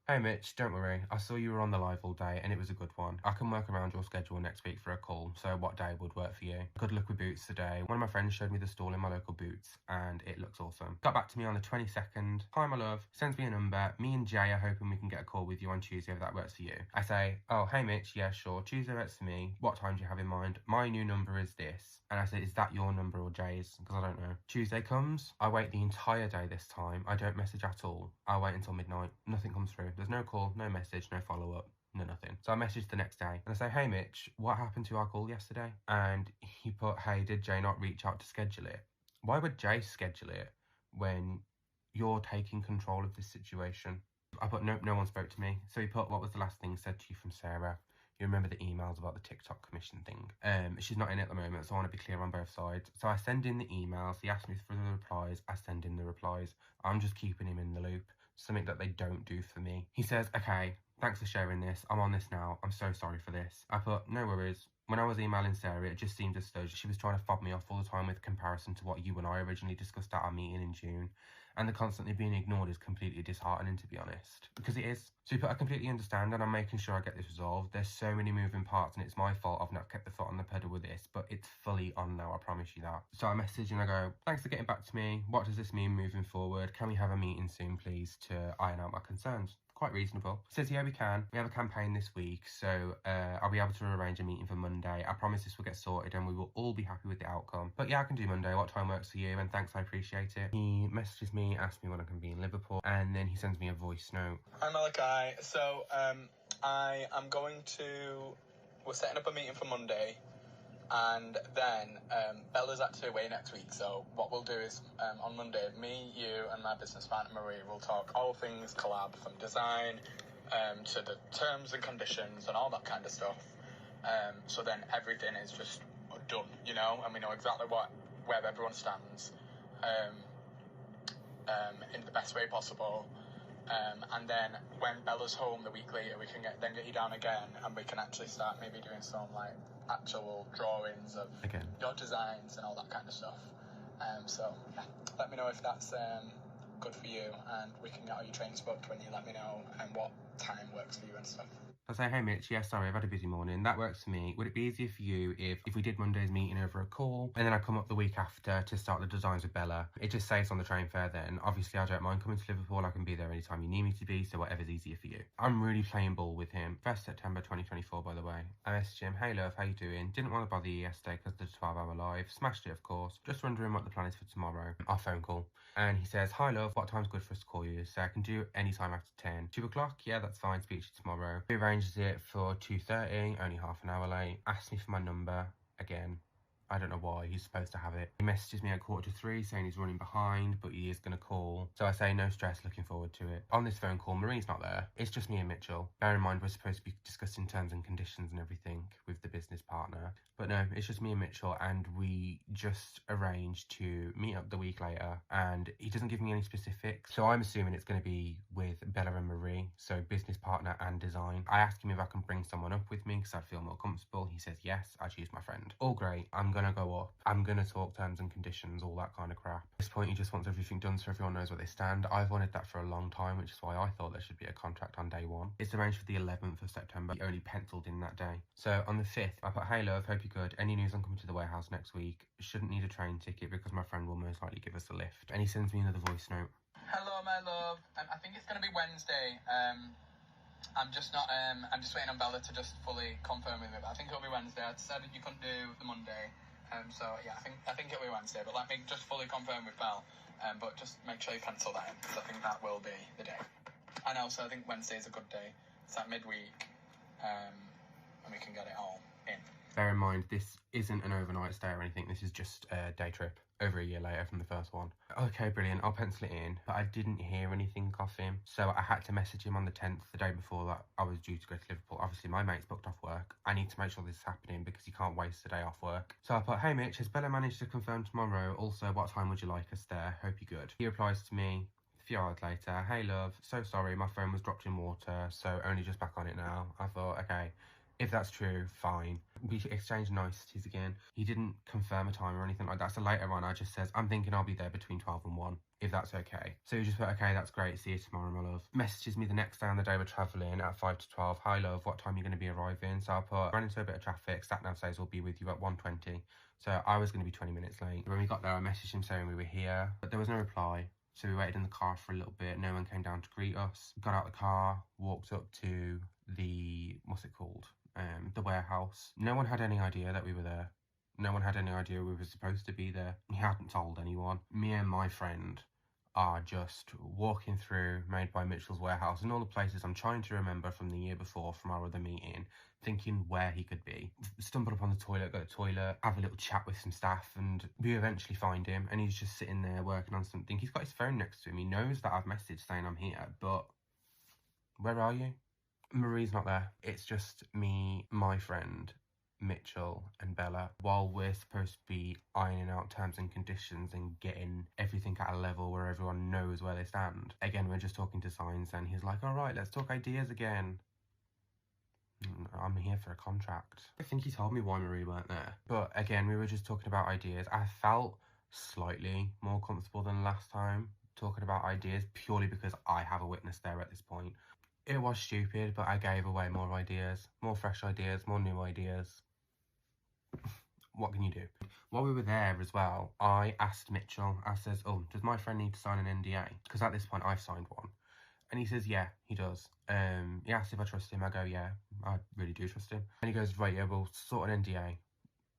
"Hey Mitch, don't worry, I saw you were on the live all day and it was a good one. I can work around your schedule next week for a call, so what day would work for you? Good luck with Boots today. One of my friends showed me the stall in my local Boots and it looks awesome." Got back to me on the 22nd. "Hi my love." Sends me a number. "Me and Jay are hoping we can get a call with you on Tuesday if that works for you." I say, "Oh, hey Mitch, yeah sure, Tuesday works for me. What time do you have in mind? My new number is this." And I say, "Is that your number or Jay's? Because I don't know." Tuesday comes. I wait the entire day this time. I don't message at all. I wait until midnight. Nothing comes through. There's no call, no message, no follow-up, no nothing. So I messaged the next day and I say, "Hey Mitch, what happened to our call yesterday?" And he put, "Hey, did Jay not reach out to schedule it?" Why would Jay schedule it when you're taking control of this situation? I put, "Nope, no one spoke to me." So he put, "What was the last thing said to you from Sarah?" You remember the emails about the TikTok commission thing. She's not in it at the moment, so I want to be clear on both sides. So I send in the emails. He asked me for the replies. I send in the replies. I'm just keeping him in the loop. Something that they don't do for me. He says, "Okay, thanks for sharing this. I'm on this now. I'm so sorry for this." I put, "No worries." When I was emailing Sarah, it just seemed as though she was trying to fob me off all the time with comparison to what you and I originally discussed at our meeting in June. And the constantly being ignored is completely disheartening, to be honest. Because it is. So I completely understand and I'm making sure I get this resolved. There's so many moving parts and it's my fault I've not kept the foot on the pedal with this, but it's fully on now, I promise you that. So I message and I go, "Thanks for getting back to me. What does this mean moving forward? Can we have a meeting soon, please, to iron out my concerns?" Quite reasonable. Says, "Yeah, we can. We have a campaign this week, so I'll be able to arrange a meeting for Monday. I promise this will get sorted and we will all be happy with the outcome. But yeah, I can do Monday. What time works for you? And thanks, I appreciate it." He messages me, asks me when I can be in Liverpool, and then he sends me a voice note. "Hi Malachi, so I am going to, we're setting up a meeting for Monday. And then Bella's actually away next week, so what we'll do is on Monday, me, you, and my business partner Marie will talk all things collab, from design to the terms and conditions and all that kind of stuff. So then everything is just done, you know, and we know exactly where everyone stands in the best way possible. And then when Bella's home the week later, we can get you down again, and we can actually start maybe doing some like actual drawings of your designs and all that kind of stuff. So yeah, let me know if that's good for you, and we can get all your trains booked when you let me know and what time works for you and stuff. I say, hey Mitch, yeah, sorry, I've had a busy morning. That works for me. Would it be easier for you if we did Monday's meeting over a call and then I come up the week after to start the designs with Bella? It just saves on the train fare then. Obviously, I don't mind coming to Liverpool. I can be there anytime you need me to be, so whatever's easier for you. I'm really playing ball with him. 1st September 2024, by the way. I messaged him, hey love, how you doing? Didn't want to bother you yesterday because of the 12-hour live. Smashed it, of course. Just wondering what the plan is for tomorrow. Our phone call. And he says, hi love, what time's good for us to call you? So I can do any time after 10. 2 o'clock? Yeah, that's fine. Speak to you tomorrow. He arranges it for 2:30, only half an hour late. Asked me for my number again. I don't know why, he's supposed to have it. He messages me at 2:45 saying he's running behind, but he is going to call. So I say, no stress, looking forward to it. On this phone call, Marie's not there. It's just me and Mitchell. Bear in mind, we're supposed to be discussing terms and conditions and everything with the business partner. But no, it's just me and Mitchell, and we just arranged to meet up the week later, and he doesn't give me any specifics. So I'm assuming it's going to be with Bella and Marie, so business partner and design. I asked him if I can bring someone up with me because I feel more comfortable. He says yes, I choose my friend. All great. I'm going to go up. I'm going to talk terms and conditions, all that kind of crap. At this point, he just wants everything done so everyone knows where they stand. I've wanted that for a long time, which is why I thought there should be a contract on day one. It's arranged for the 11th of September. He only penciled in that day. So on the 5th, I put, hey love, hope you're good. Any news on coming to the warehouse next week? Shouldn't need a train ticket because my friend will most likely give us a lift. And he sends me another voice note. Hello, my love. I think it's going to be Wednesday. I'm just waiting on Bella to just fully confirm with me, but I think it'll be Wednesday. I said you couldn't do the Monday. So yeah, I think it'll be Wednesday, but let me just fully confirm with Belle. But just make sure you pencil that in, because I think that will be the day. And also, I think Wednesday is a good day. It's that midweek, and we can get it all in. Bear in mind, this isn't an overnight stay or anything. This is just a day trip over a year later from the first one. Okay, brilliant. I'll pencil it in. But I didn't hear anything off him. So I had to message him on the 10th, the day before that I was due to go to Liverpool. Obviously, my mate's booked off work. I need to make sure this is happening because he can't waste a day off work. So I put, hey Mitch, has Bella managed to confirm tomorrow? Also, what time would you like us there? Hope you're good. He replies to me a few hours later, hey love, so sorry, my phone was dropped in water, so only just back on it now. I thought, okay, if that's true, fine. We exchanged niceties again. He didn't confirm a time or anything like that. So later on, I just says, I'm thinking I'll be there between 12 and 1, if that's okay. So he just put, okay, that's great. See you tomorrow, my love. Messages me the next day on the day we're travelling at 5 to 12. Hi, love, what time are you going to be arriving? So I put, ran into a bit of traffic. Sat-nav says we'll be with you at 1:20. So I was going to be 20 minutes late. When we got there, I messaged him saying we were here, but there was no reply. So we waited in the car for a little bit. No one came down to greet us. Got out the car, walked up to the, what's it called? The warehouse. No one had any idea that we were there. No one had any idea we were supposed to be there. He hadn't told anyone. Me and my friend are just walking through Made by Mitchell's warehouse and all the places I'm trying to remember from the year before from our other meeting, thinking where he could be. Stumbled upon the toilet, go to the toilet, have a little chat with some staff, and we eventually find him, and he's just sitting there working on something. He's got his phone next to him. He knows that I've messaged saying I'm here, but where are you? Marie's not there. It's just me, my friend, Mitchell and Bella. While we're supposed to be ironing out terms and conditions and getting everything at a level where everyone knows where they stand. Again, we're just talking to signs, and he's like, all right, let's talk ideas again. I'm here for a contract. I think he told me why Marie weren't there. But again, we were just talking about ideas. I felt slightly more comfortable than last time talking about ideas, purely because I have a witness there at this point. It was stupid, but I gave away more ideas, more fresh ideas, more new ideas. What can you do? While we were there as well, I asked Mitchell, I says, oh, does my friend need to sign an NDA? Because at this point I've signed one. And he says, yeah, he does. He asked if I trust him. I go, yeah, I really do trust him. And he goes, right, yeah, we'll sort an NDA.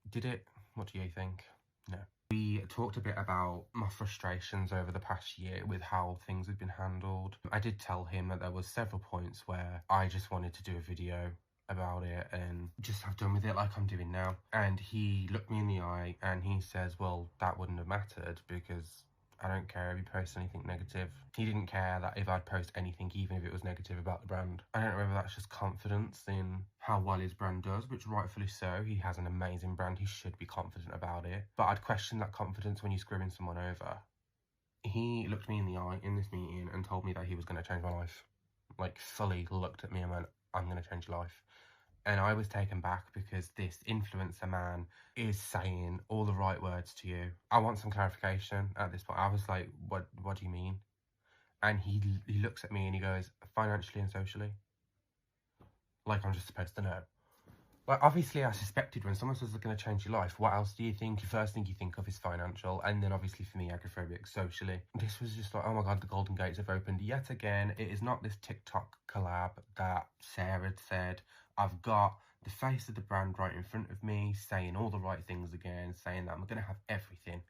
Did it? What do you think? No. We talked a bit about my frustrations over the past year with how things have been handled. I did tell him that there was several points where I just wanted to do a video about it and just have done with it like I'm doing now. And he looked me in the eye and he says, well, that wouldn't have mattered because I don't care if you post anything negative. He didn't care that if I'd post anything, even if it was negative about the brand. I don't know whether that's just confidence in how well his brand does, which rightfully so. He has an amazing brand. He should be confident about it. But I'd question that confidence when you're screwing someone over. He looked me in the eye in this meeting and told me that he was going to change my life. Like, fully looked at me and went, I'm going to change your life. And I was taken back because this influencer man is saying all the right words to you. I want some clarification at this point. I was like, what do you mean? And he looks at me and he goes, financially and socially. Like I'm just supposed to know. Like, obviously I suspected when someone says they're going to change your life, what else do you think? The first thing you think of is financial, and then obviously for me, agoraphobic, socially. This was just like, oh my god, the Golden Gates have opened yet again. It is not this TikTok collab that Sarah had said. I've got the face of the brand right in front of me, saying all the right things again, saying that I'm going to have everything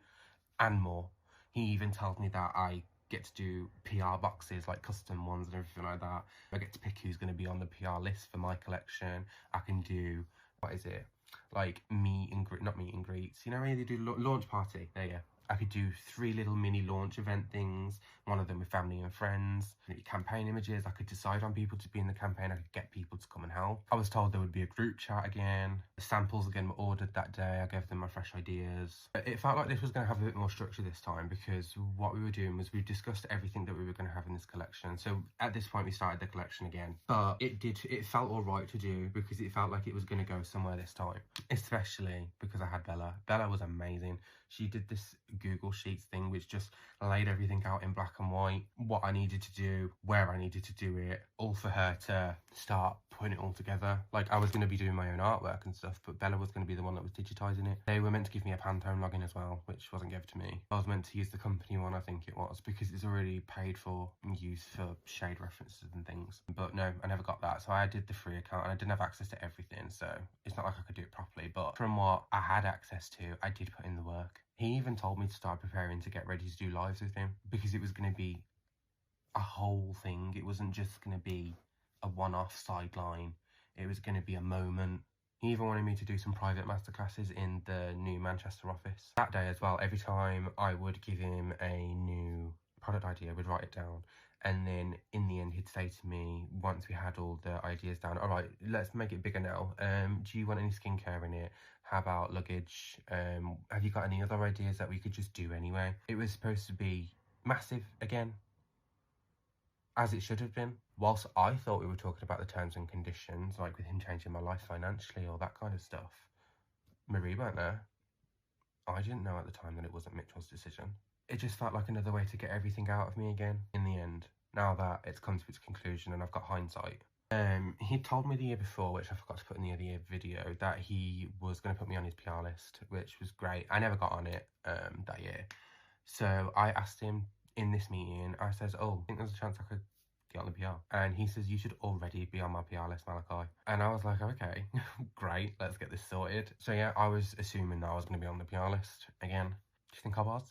and more. He even told me that I get to do PR boxes, like custom ones and everything like that. I get to pick who's going to be on the PR list for my collection. I can do, what is it, like not meet and greets, you know, when you do launch party, there you go. I could do 3 little mini launch event things, one of them with family and friends, campaign images. I could decide on people to be in the campaign. I could get people to come and help. I was told there would be a group chat again. The samples again were ordered that day. I gave them my fresh ideas. It felt like this was going to have a bit more structure this time, because what we were doing was we discussed everything that we were going to have in this collection. So at this point we started the collection again, but it felt all right to do because it felt like it was going to go somewhere this time, especially because I had Bella. Bella was amazing. She did this Google Sheets thing, which just laid everything out in black and white, what I needed to do, where I needed to do it, all for her to start putting it all together. Like, I was going to be doing my own artwork and stuff, but Bella was going to be the one that was digitising it. They were meant to give me a Pantone login as well, which wasn't given to me. I was meant to use the company one, I think it was, because it's already paid for and used for shade references and things. But no, I never got that. So I did the free account and I didn't have access to everything, so it's not like I could do it properly. But from what I had access to, I did put in the work. He even told me to start preparing to get ready to do lives with him, because it was going to be a whole thing. It wasn't just going to be a one-off sideline. It was going to be a moment. He even wanted me to do some private masterclasses in the new Manchester office. That day as well, every time I would give him a new product idea, we'd write it down. And then in the end, he'd say to me, once we had all the ideas down, all right, let's make it bigger now. Do you want any skincare in it? How about luggage? Have you got any other ideas that we could just do anyway? It was supposed to be massive again, as it should have been. Whilst I thought we were talking about the terms and conditions, like with him changing my life financially or that kind of stuff, Marie weren't there. I didn't know at the time that it wasn't Mitchell's decision. It just felt like another way to get everything out of me again in the end, now that it's come to its conclusion and I've got hindsight. He told me the year before, which I forgot to put in the other year video, that he was going to put me on his PR list, which was great. I never got on it that year. So I asked him in this meeting, I says, oh, I think there's a chance I could get on the PR. And he says, you should already be on my PR list, Malachi. And I was like, okay, great, let's get this sorted. So yeah, I was assuming that I was going to be on the PR list again. Do you think I was?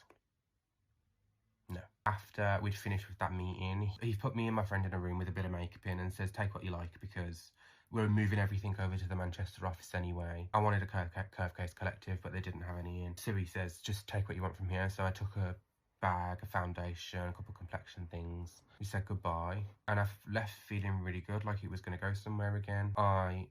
No. After we'd finished with that meeting, he put me and my friend in a room with a bit of makeup in and says, take what you like, because we're moving everything over to the Manchester office anyway. I wanted a Curve Case Collective, but they didn't have any in. So he says, just take what you want from here. So I took a bag, a foundation, a couple of complexion things. We said goodbye, and I left feeling really good, like it was going to go somewhere again. I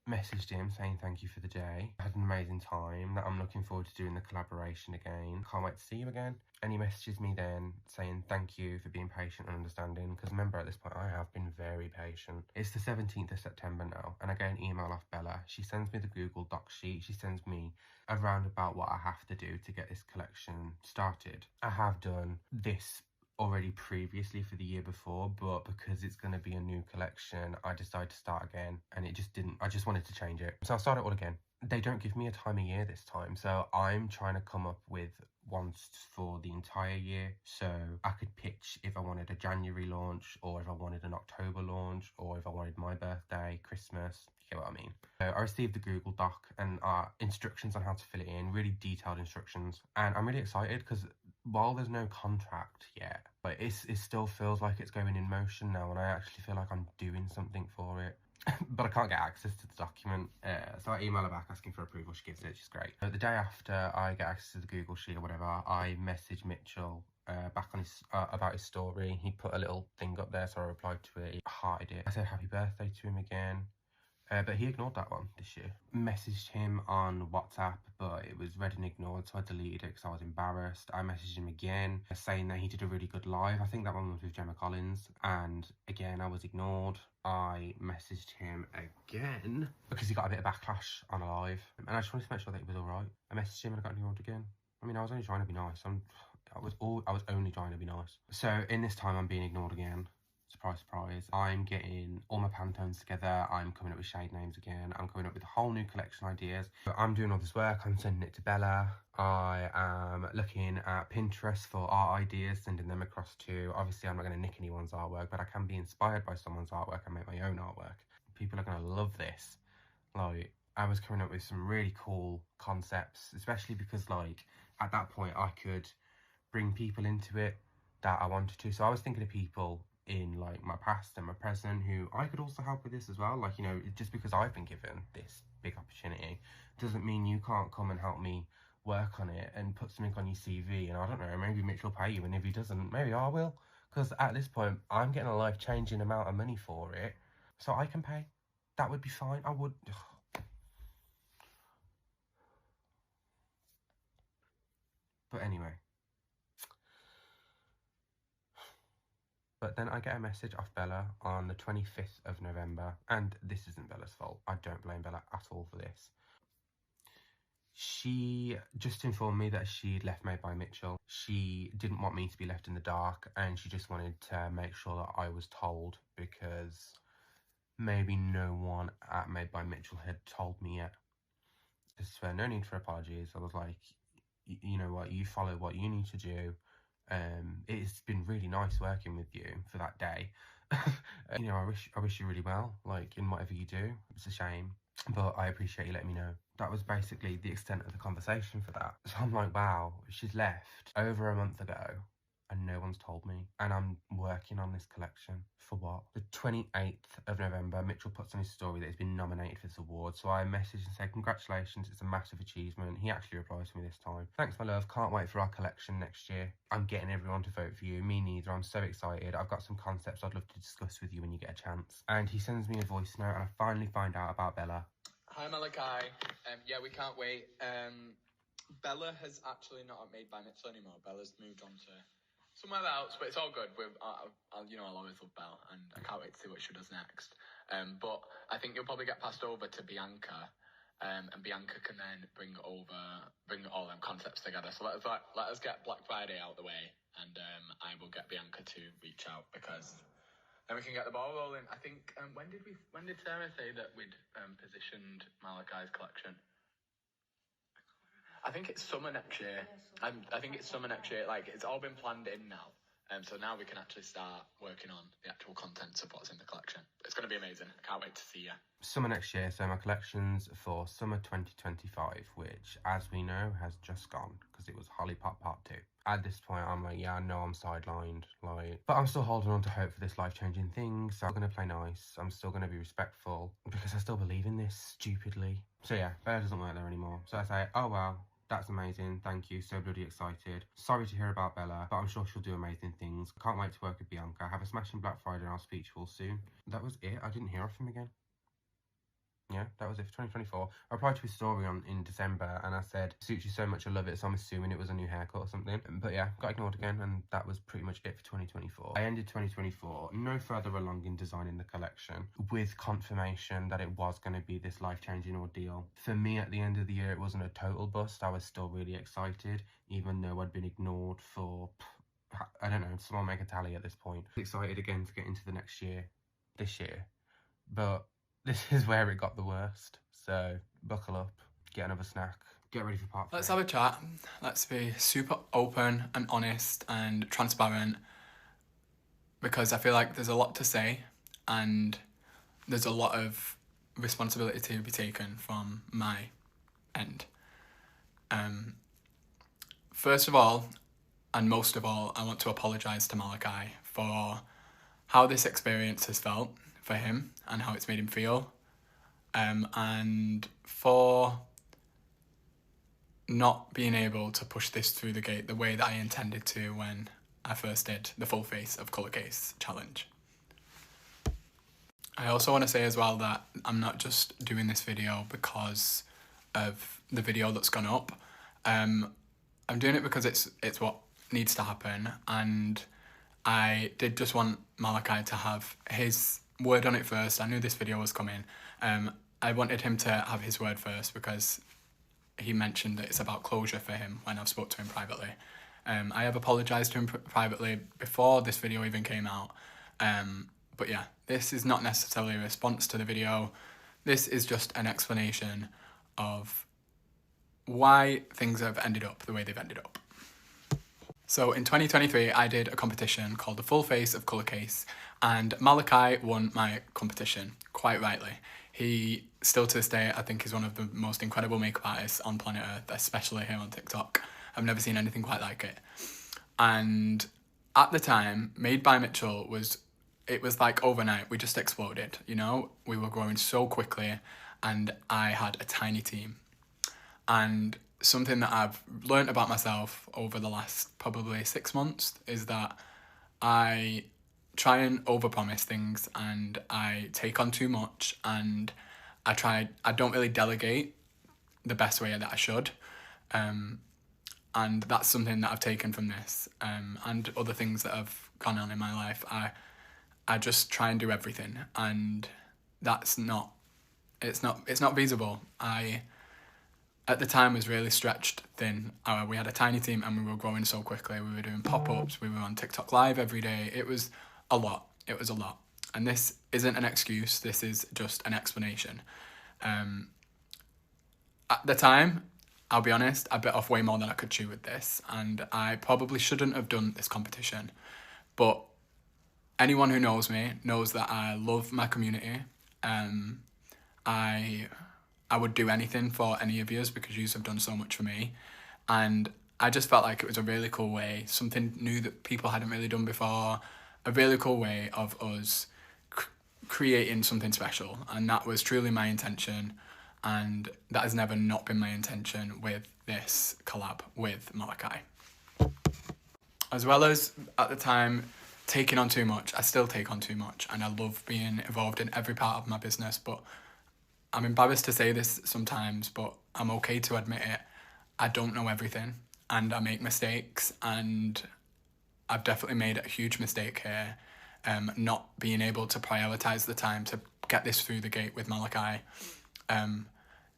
messaged him saying thank you for the day. I had an amazing time, that I'm looking forward to doing the collaboration again. Can't wait to see you again. And he messages me then saying thank you for being patient and understanding, because remember at this point I have been very patient. It's the 17th of September now, and I get an email off Bella. She sends me the Google Doc sheet. She sends me around about what I have to do to get this collection started. I have done this already previously for the year before, but because it's going to be a new collection, I decided to start again, and it just didn't. I just wanted to change it, so I'll start it all again. They don't give me a time of year this time, so I'm trying to come up with ones for the entire year. So I could pitch if I wanted a January launch, or if I wanted an October launch, or if I wanted my birthday, Christmas. You get what I mean? So I received the Google Doc and instructions on how to fill it in, really detailed instructions, and I'm really excited because while there's no contract yet, but it still feels like it's going in motion now, and I actually feel like I'm doing something for it. but I can't get access to the document. So I email her back asking for approval. She gives it. She's great. The day after I get access to the Google Sheet or whatever, I message Mitchell back on his about his story. He put a little thing up there, so I replied to it. He hearted it. I said happy birthday to him again. But he ignored that one this year. Messaged him on WhatsApp, but it was read and ignored, so I deleted it because I was embarrassed. I messaged him again, saying that he did a really good live. I think that one was with Gemma Collins, and again, I was ignored. I messaged him again because he got a bit of backlash on a live, and I just wanted to make sure that he was alright. I messaged him and I got ignored again. I mean, I was only trying to be nice. I was only trying to be nice. So in this time, I'm being ignored again. Surprise, surprise. I'm getting all my Pantones together. I'm coming up with shade names again. I'm coming up with a whole new collection ideas. But I'm doing all this work. I'm sending it to Bella. I am looking at Pinterest for art ideas, sending them across to... Obviously, I'm not going to nick anyone's artwork, but I can be inspired by someone's artwork and make my own artwork. People are going to love this. Like, I was coming up with some really cool concepts, especially because, like, at that point, I could bring people into it that I wanted to. So I was thinking of people in like my past and my present who I could also help with this as well. Like, you know, just because I've been given this big opportunity doesn't mean you can't come and help me work on it and put something on your CV. And I don't know, maybe Mitch will pay you, and if he doesn't, maybe I will, because at this point I'm getting a life-changing amount of money for it, so I can pay. That would be fine. I would. But anyway. But then I get a message off Bella on the 25th of November, and this isn't Bella's fault. I don't blame Bella at all for this. She just informed me that she'd left Made by Mitchell. She didn't want me to be left in the dark, and she just wanted to make sure that I was told, because maybe no one at Made by Mitchell had told me yet. So no need for apologies. I was like, you know what, you follow what you need to do. It's been really nice working with you for that day. You know, I wish you really well, like, in whatever you do. It's a shame, but I appreciate you letting me know. That was basically the extent of the conversation for that. So I'm like, wow, she's left over a month ago and no one's told me. And I'm working on this collection. For what? The 28th of November, Mitchell puts on his story that he's been nominated for this award. So I message and say, congratulations, it's a massive achievement. He actually replies to me this time. Thanks, my love. Can't wait for our collection next year. I'm getting everyone to vote for you. Me neither. I'm so excited. I've got some concepts I'd love to discuss with you when you get a chance. And he sends me a voice note, and I finally find out about Bella. Hi Malachi. Yeah, we can't wait. Bella has actually not Made by Mitchell anymore. Bella's moved on to somewhere else, but it's all good. I'll always love Belle, and I can't wait to see what she does next. But I think you'll probably get passed over to Bianca, and Bianca can then bring all them concepts together. So let us get Black Friday out of the way, and I will get Bianca to reach out, because then we can get the ball rolling. I think when did Sarah say that we'd positioned Malachi's collection? I think it's summer next year. I think it's summer next year. Like, it's all been planned in now. So now we can actually start working on the actual contents of what's in the collection. It's going to be amazing. I can't wait to see you. Summer next year, so my collection's for summer 2025, which, as we know, has just gone, because it was Holly Pop Part 2. At this point, I'm like, yeah, I know I'm sidelined, like, but I'm still holding on to hope for this life-changing thing, so I'm going to play nice. I'm still going to be respectful, because I still believe in this, stupidly. So yeah, Bella doesn't work there anymore. So I say, oh well, that's amazing, thank you, so bloody excited. Sorry to hear about Bella, but I'm sure she'll do amazing things. Can't wait to work with Bianca. Have a smashing Black Friday, and I'll speak to you all soon. That was it. I didn't hear off him again. Yeah, that was it for 2024. I replied to his story in December, and I said, suits you so much, I love it, so I'm assuming it was a new haircut or something. But yeah, got ignored again, and that was pretty much it for 2024. I ended 2024 no further along in designing the collection, with confirmation that it was going to be this life-changing ordeal. For me, at the end of the year, it wasn't a total bust. I was still really excited, even though I'd been ignored for, I don't know, someone make a tally at this point. Excited again to get into the next year, this year. But this is where it got the worst. So buckle up, get another snack, get ready for part 3. Let's have a chat. Let's be super open and honest and transparent, because I feel like there's a lot to say and there's a lot of responsibility to be taken from my end. First of all, and most of all, I want to apologise to Malachi for how this experience has felt for him and how it's made him feel. and for not being able to push this through the gate the way that I intended to when I first did the Full Face of Colour Case challenge. I also want to say as well that I'm not just doing this video because of the video that's gone up. I'm doing it because it's what needs to happen, and I did just want Malachi to have his word on it first. I knew this video was coming. I wanted him to have his word first because he mentioned that it's about closure for him when I've spoke to him privately. I have apologised to him privately before this video even came out. But yeah, this is not necessarily a response to the video. This is just an explanation of why things have ended up the way they've ended up. So in 2023, I did a competition called the Full Face of Colour Case, and Malachi won my competition, quite rightly. He, still to this day, I think is one of the most incredible makeup artists on planet Earth, especially here on TikTok. I've never seen anything quite like it. And at the time, Made by Mitchell was like overnight, we just exploded, you know? We were growing so quickly, and I had a tiny team. And something that I've learnt about myself over the last probably 6 months is that I try and overpromise things, and I take on too much, and I don't really delegate the best way that I should. And that's something that I've taken from this, and other things that have gone on in my life. I just try and do everything, and it's not feasible. I, at the time, was really stretched thin. We had a tiny team and we were growing so quickly. We were doing pop-ups, we were on TikTok Live every day. It was a lot. And this isn't an excuse, this is just an explanation. At the time, I'll be honest, I bit off way more than I could chew with this, and I probably shouldn't have done this competition. But anyone who knows me knows that I love my community. I would do anything for any of yous because yous have done so much for me. And I just felt like it was a really cool way, something new that people hadn't really done before, a really cool way of us creating something special. And that was truly my intention. And that has never not been my intention with this collab with Malachi. As well as, at the time, taking on too much, I still take on too much, and I love being involved in every part of my business, but I'm embarrassed to say this sometimes, but I'm okay to admit it. I don't know everything, and I make mistakes, and I've definitely made a huge mistake here, not being able to prioritise the time to get this through the gate with Malachi.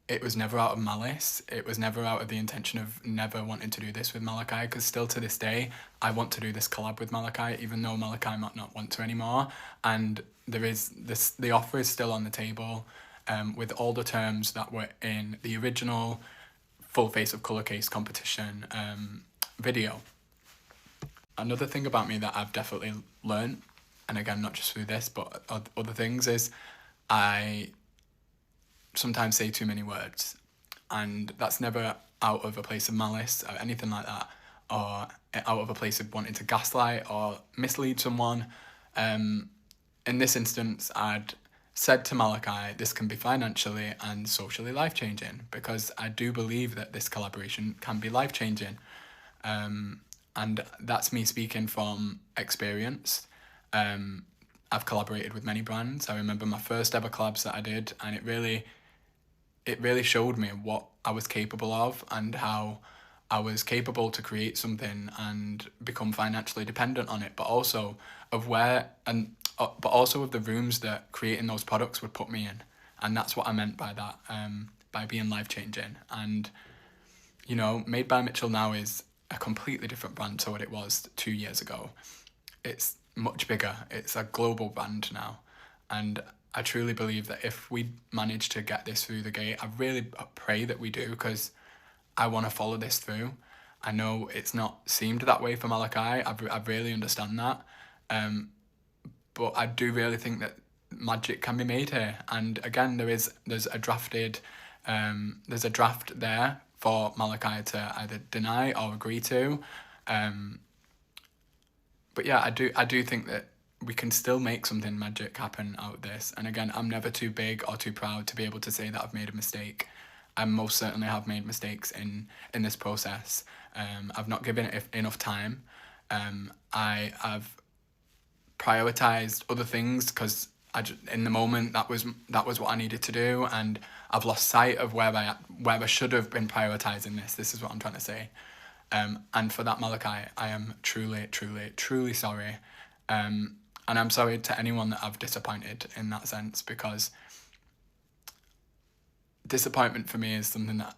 It was never out of malice. It was never out of the intention of never wanting to do this with Malachi, because still to this day, I want to do this collab with Malachi, even though Malachi might not want to anymore. And there is this, the offer is still on the table, with all the terms that were in the original Full Face of Colour Case competition video. Another thing about me that I've definitely learned, and again, not just through this, but other things, is I sometimes say too many words, and that's never out of a place of malice or anything like that, or out of a place of wanting to gaslight or mislead someone. In this instance, I'd said to Malachi, this can be financially and socially life-changing, because I do believe that this collaboration can be life-changing. And that's me speaking from experience. I've collaborated with many brands. I remember my first ever collabs that I did, and it really showed me what I was capable of, and how I was capable to create something and become financially dependent on it, but also of the rooms that creating those products would put me in. And that's what I meant by that, by being life-changing. And, you know, Made by Mitchell now is a completely different brand to what it was 2 years ago. It's much bigger. It's a global brand now. And I truly believe that if we manage to get this through the gate, I really pray that we do, because I want to follow this through. I know it's not seemed that way for Malachi. I really understand that. But I do really think that magic can be made here. And again, there's a draft there for Malachi to either deny or agree to. But yeah, I do think that we can still make something magic happen out of this. And again, I'm never too big or too proud to be able to say that I've made a mistake. I most certainly have made mistakes in this process. I've not given it enough time. I have prioritized other things because in the moment that was what I needed to do, and I've lost sight of where I should have been prioritizing this. This is what I'm trying to say. And for that, Malachi, I am truly, truly, truly sorry. And I'm sorry to anyone that I've disappointed in that sense, because disappointment for me is something that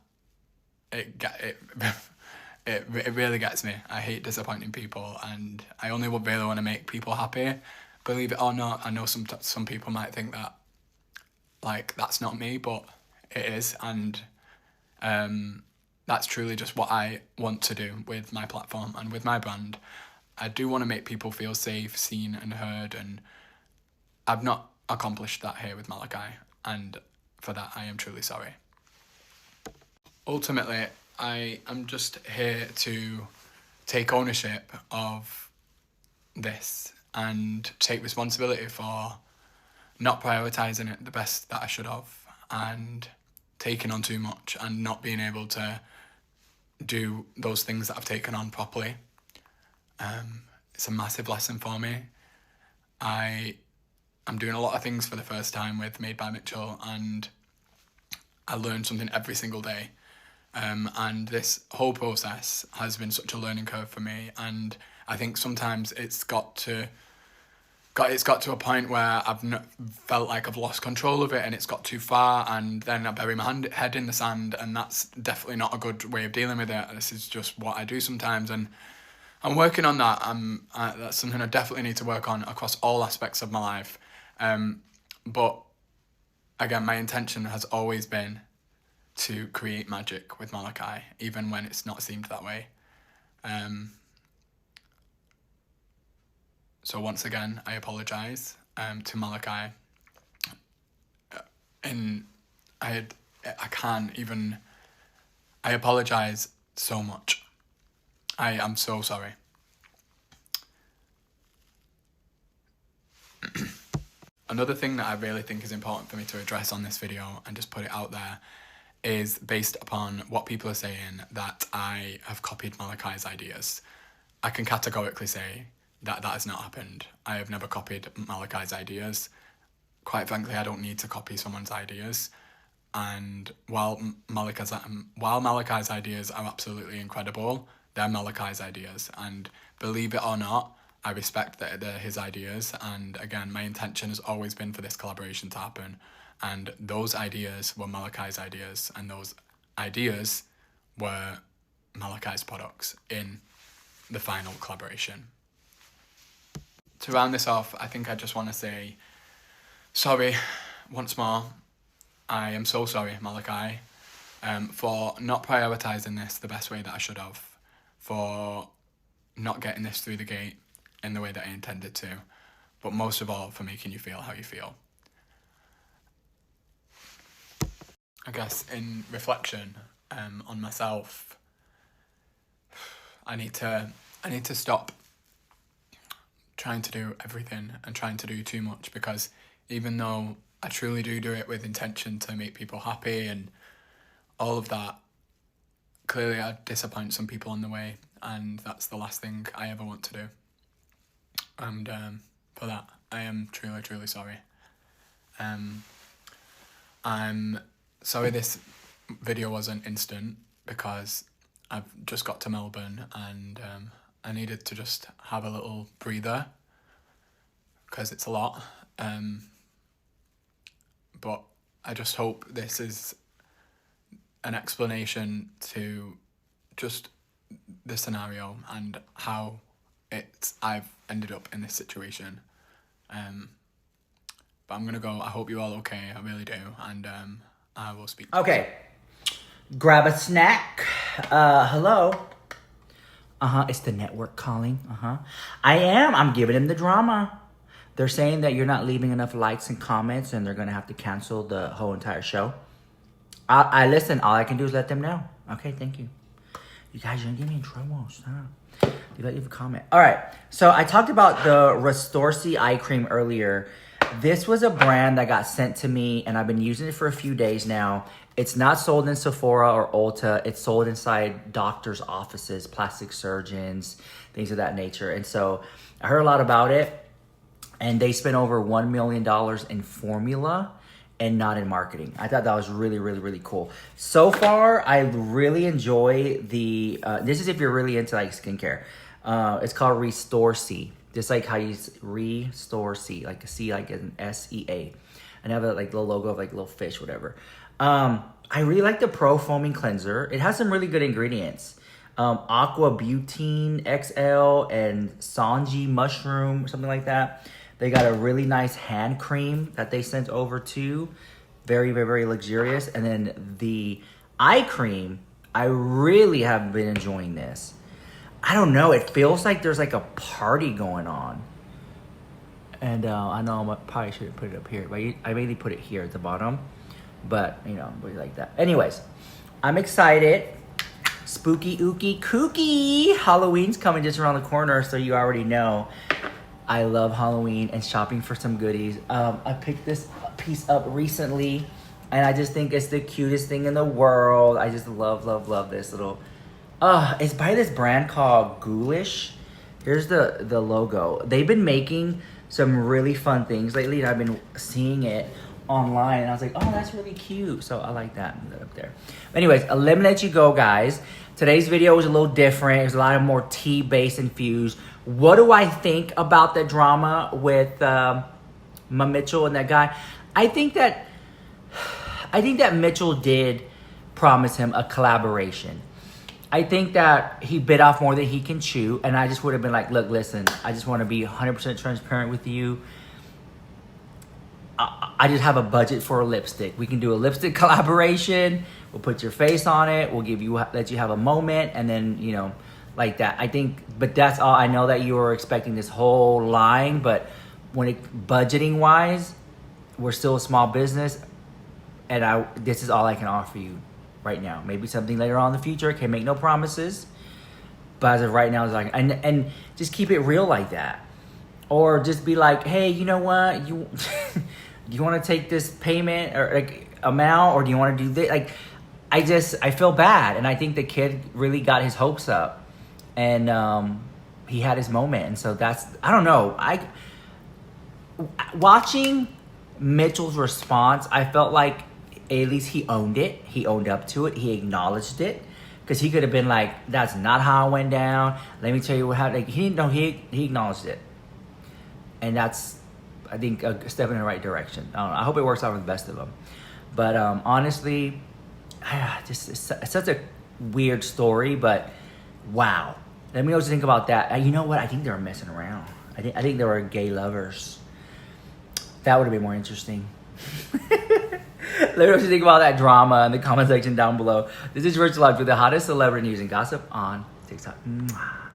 it really gets me. I hate disappointing people, and I only really want to make people happy. Believe it or not, I know some people might think that, like, that's not me, but it is, and that's truly just what I want to do with my platform and with my brand. I do want to make people feel safe, seen and heard, and I've not accomplished that here with Malachi, and for that I am truly sorry. Ultimately, I am just here to take ownership of this and take responsibility for not prioritising it the best that I should have, and taking on too much and not being able to do those things that I've taken on properly. It's a massive lesson for me. I'm doing a lot of things for the first time with Made by Mitchell, and I learn something every single day. And this whole process has been such a learning curve for me, and I think sometimes it's got to a point where I've felt like I've lost control of it, and it's got too far, and then I bury my head in the sand, and that's definitely not a good way of dealing with it. This is just what I do sometimes, and I'm working on that. That's something I definitely need to work on across all aspects of my life. But again, my intention has always been to create magic with Malachi, even when it's not seemed that way. So once again, I apologise to Malachi. I apologise so much. I am so sorry. Another thing that I really think is important for me to address on this video and just put it out there is based upon what people are saying, that I have copied Malachi's ideas. I can categorically say that has not happened. I have never copied Malachi's ideas. Quite frankly, I don't need to copy someone's ideas. And while Malachi's ideas are absolutely incredible, they're Malachi's ideas. And believe it or not, I respect that they're his ideas. And again, my intention has always been for this collaboration to happen. And those ideas were Malachi's ideas, and those ideas were Malachi's products in the final collaboration. To round this off, I think I just want to say sorry once more. I am so sorry, Malachi, for not prioritising this the best way that I should have, for not getting this through the gate in the way that I intended to, but most of all, for making you feel how you feel. I guess in reflection on myself, I need to stop trying to do everything and trying to do too much, because even though I truly do it with intention to make people happy and all of that, clearly I disappoint some people on the way, and that's the last thing I ever want to do. And for that, I am truly, truly sorry. I'm sorry this video wasn't instant, because I've just got to Melbourne, and I needed to just have a little breather, because it's a lot. But I just hope this is an explanation to just the scenario and how I've ended up in this situation. But I'm gonna go. I hope you're all okay. I really do, and I will speak. Okay, grab a snack. Hello. It's the network calling. I'm giving him the drama. They're saying that you're not leaving enough likes and comments, and they're gonna have to cancel the whole entire show. I listen. All I can do is let them know. Okay, thank you. You guys, you're gonna get me in trouble. Stop. Leave a comment. All right. So I talked about the Restorsi eye cream earlier. This was a brand that got sent to me, and I've been using it for a few days now. It's not sold in Sephora or Ulta. It's sold inside doctors' offices, plastic surgeons, things of that nature. And so I heard a lot about it, and they spent over $1 million in formula and not in marketing. I thought that was really, really, really cool. So far, I really enjoy the, this is if you're really into like skincare. It's called Restorsi. Just like how you Restorsi, like a C, like an SEA. And have a like little logo of like a little fish, whatever. I really like the Pro Foaming Cleanser. It has some really good ingredients. Aqua Butene XL and Sanji Mushroom, something like that. They got a really nice hand cream that they sent over too. Very, very, very luxurious. And then the eye cream, I really have been enjoying this. I don't know, it feels like there's like a party going on. And I know I probably should put it up here, but I mainly put it here at the bottom. But, you know, we like that. Anyways, I'm excited. Spooky, ooky, kooky. Halloween's coming just around the corner, so you already know. I love Halloween and shopping for some goodies. I picked this piece up recently, and I just think it's the cutest thing in the world. I just love, love, love this little... it's by this brand called Ghoulish. Here's the logo. They've been making some really fun things lately, and I've been seeing it online, and I was like, oh, that's really cute. So I like that. Put that up there. Anyways, let me let you go, guys. Today's video was a little different. It was a lot of more tea-based infused. What do I think about the drama with Mitchell and that guy? I think that Mitchell did promise him a collaboration. I think that he bit off more than he can chew, and I just would have been like, look, listen, I just want to be 100% transparent with you. I just have a budget for a lipstick. We can do a lipstick collaboration. We'll put your face on it. We'll let you have a moment, and then, you know, like that. I think, but that's all. I know that you were expecting this whole line, but when it budgeting wise, we're still a small business, and this is all I can offer you right now. Maybe something later on in the future. Can make no promises, but as of right now, it's like, and just keep it real like that, or just be like, hey, you know what, you do you want to take this payment or like amount, or do you want to do this? Like, I feel bad, and I think the kid really got his hopes up, and he had his moment, and so I don't know. Watching Mitchell's response, I felt like at least he owned it. He owned up to it. He acknowledged it, because he could have been like, "That's not how it went down. Let me tell you what happened." Like, he didn't know. He acknowledged it, and that's, I think, a step in the right direction. I don't know. I hope it works out for the best of them. But honestly, just it's such a weird story. But wow, let me know what you think about that. You know what? I think they were messing around. I think they were gay lovers. That would have been more interesting. Let me know what you think about that drama in the comment section down below. This is Rich Lodge with the hottest celebrity news and gossip on TikTok. Mwah.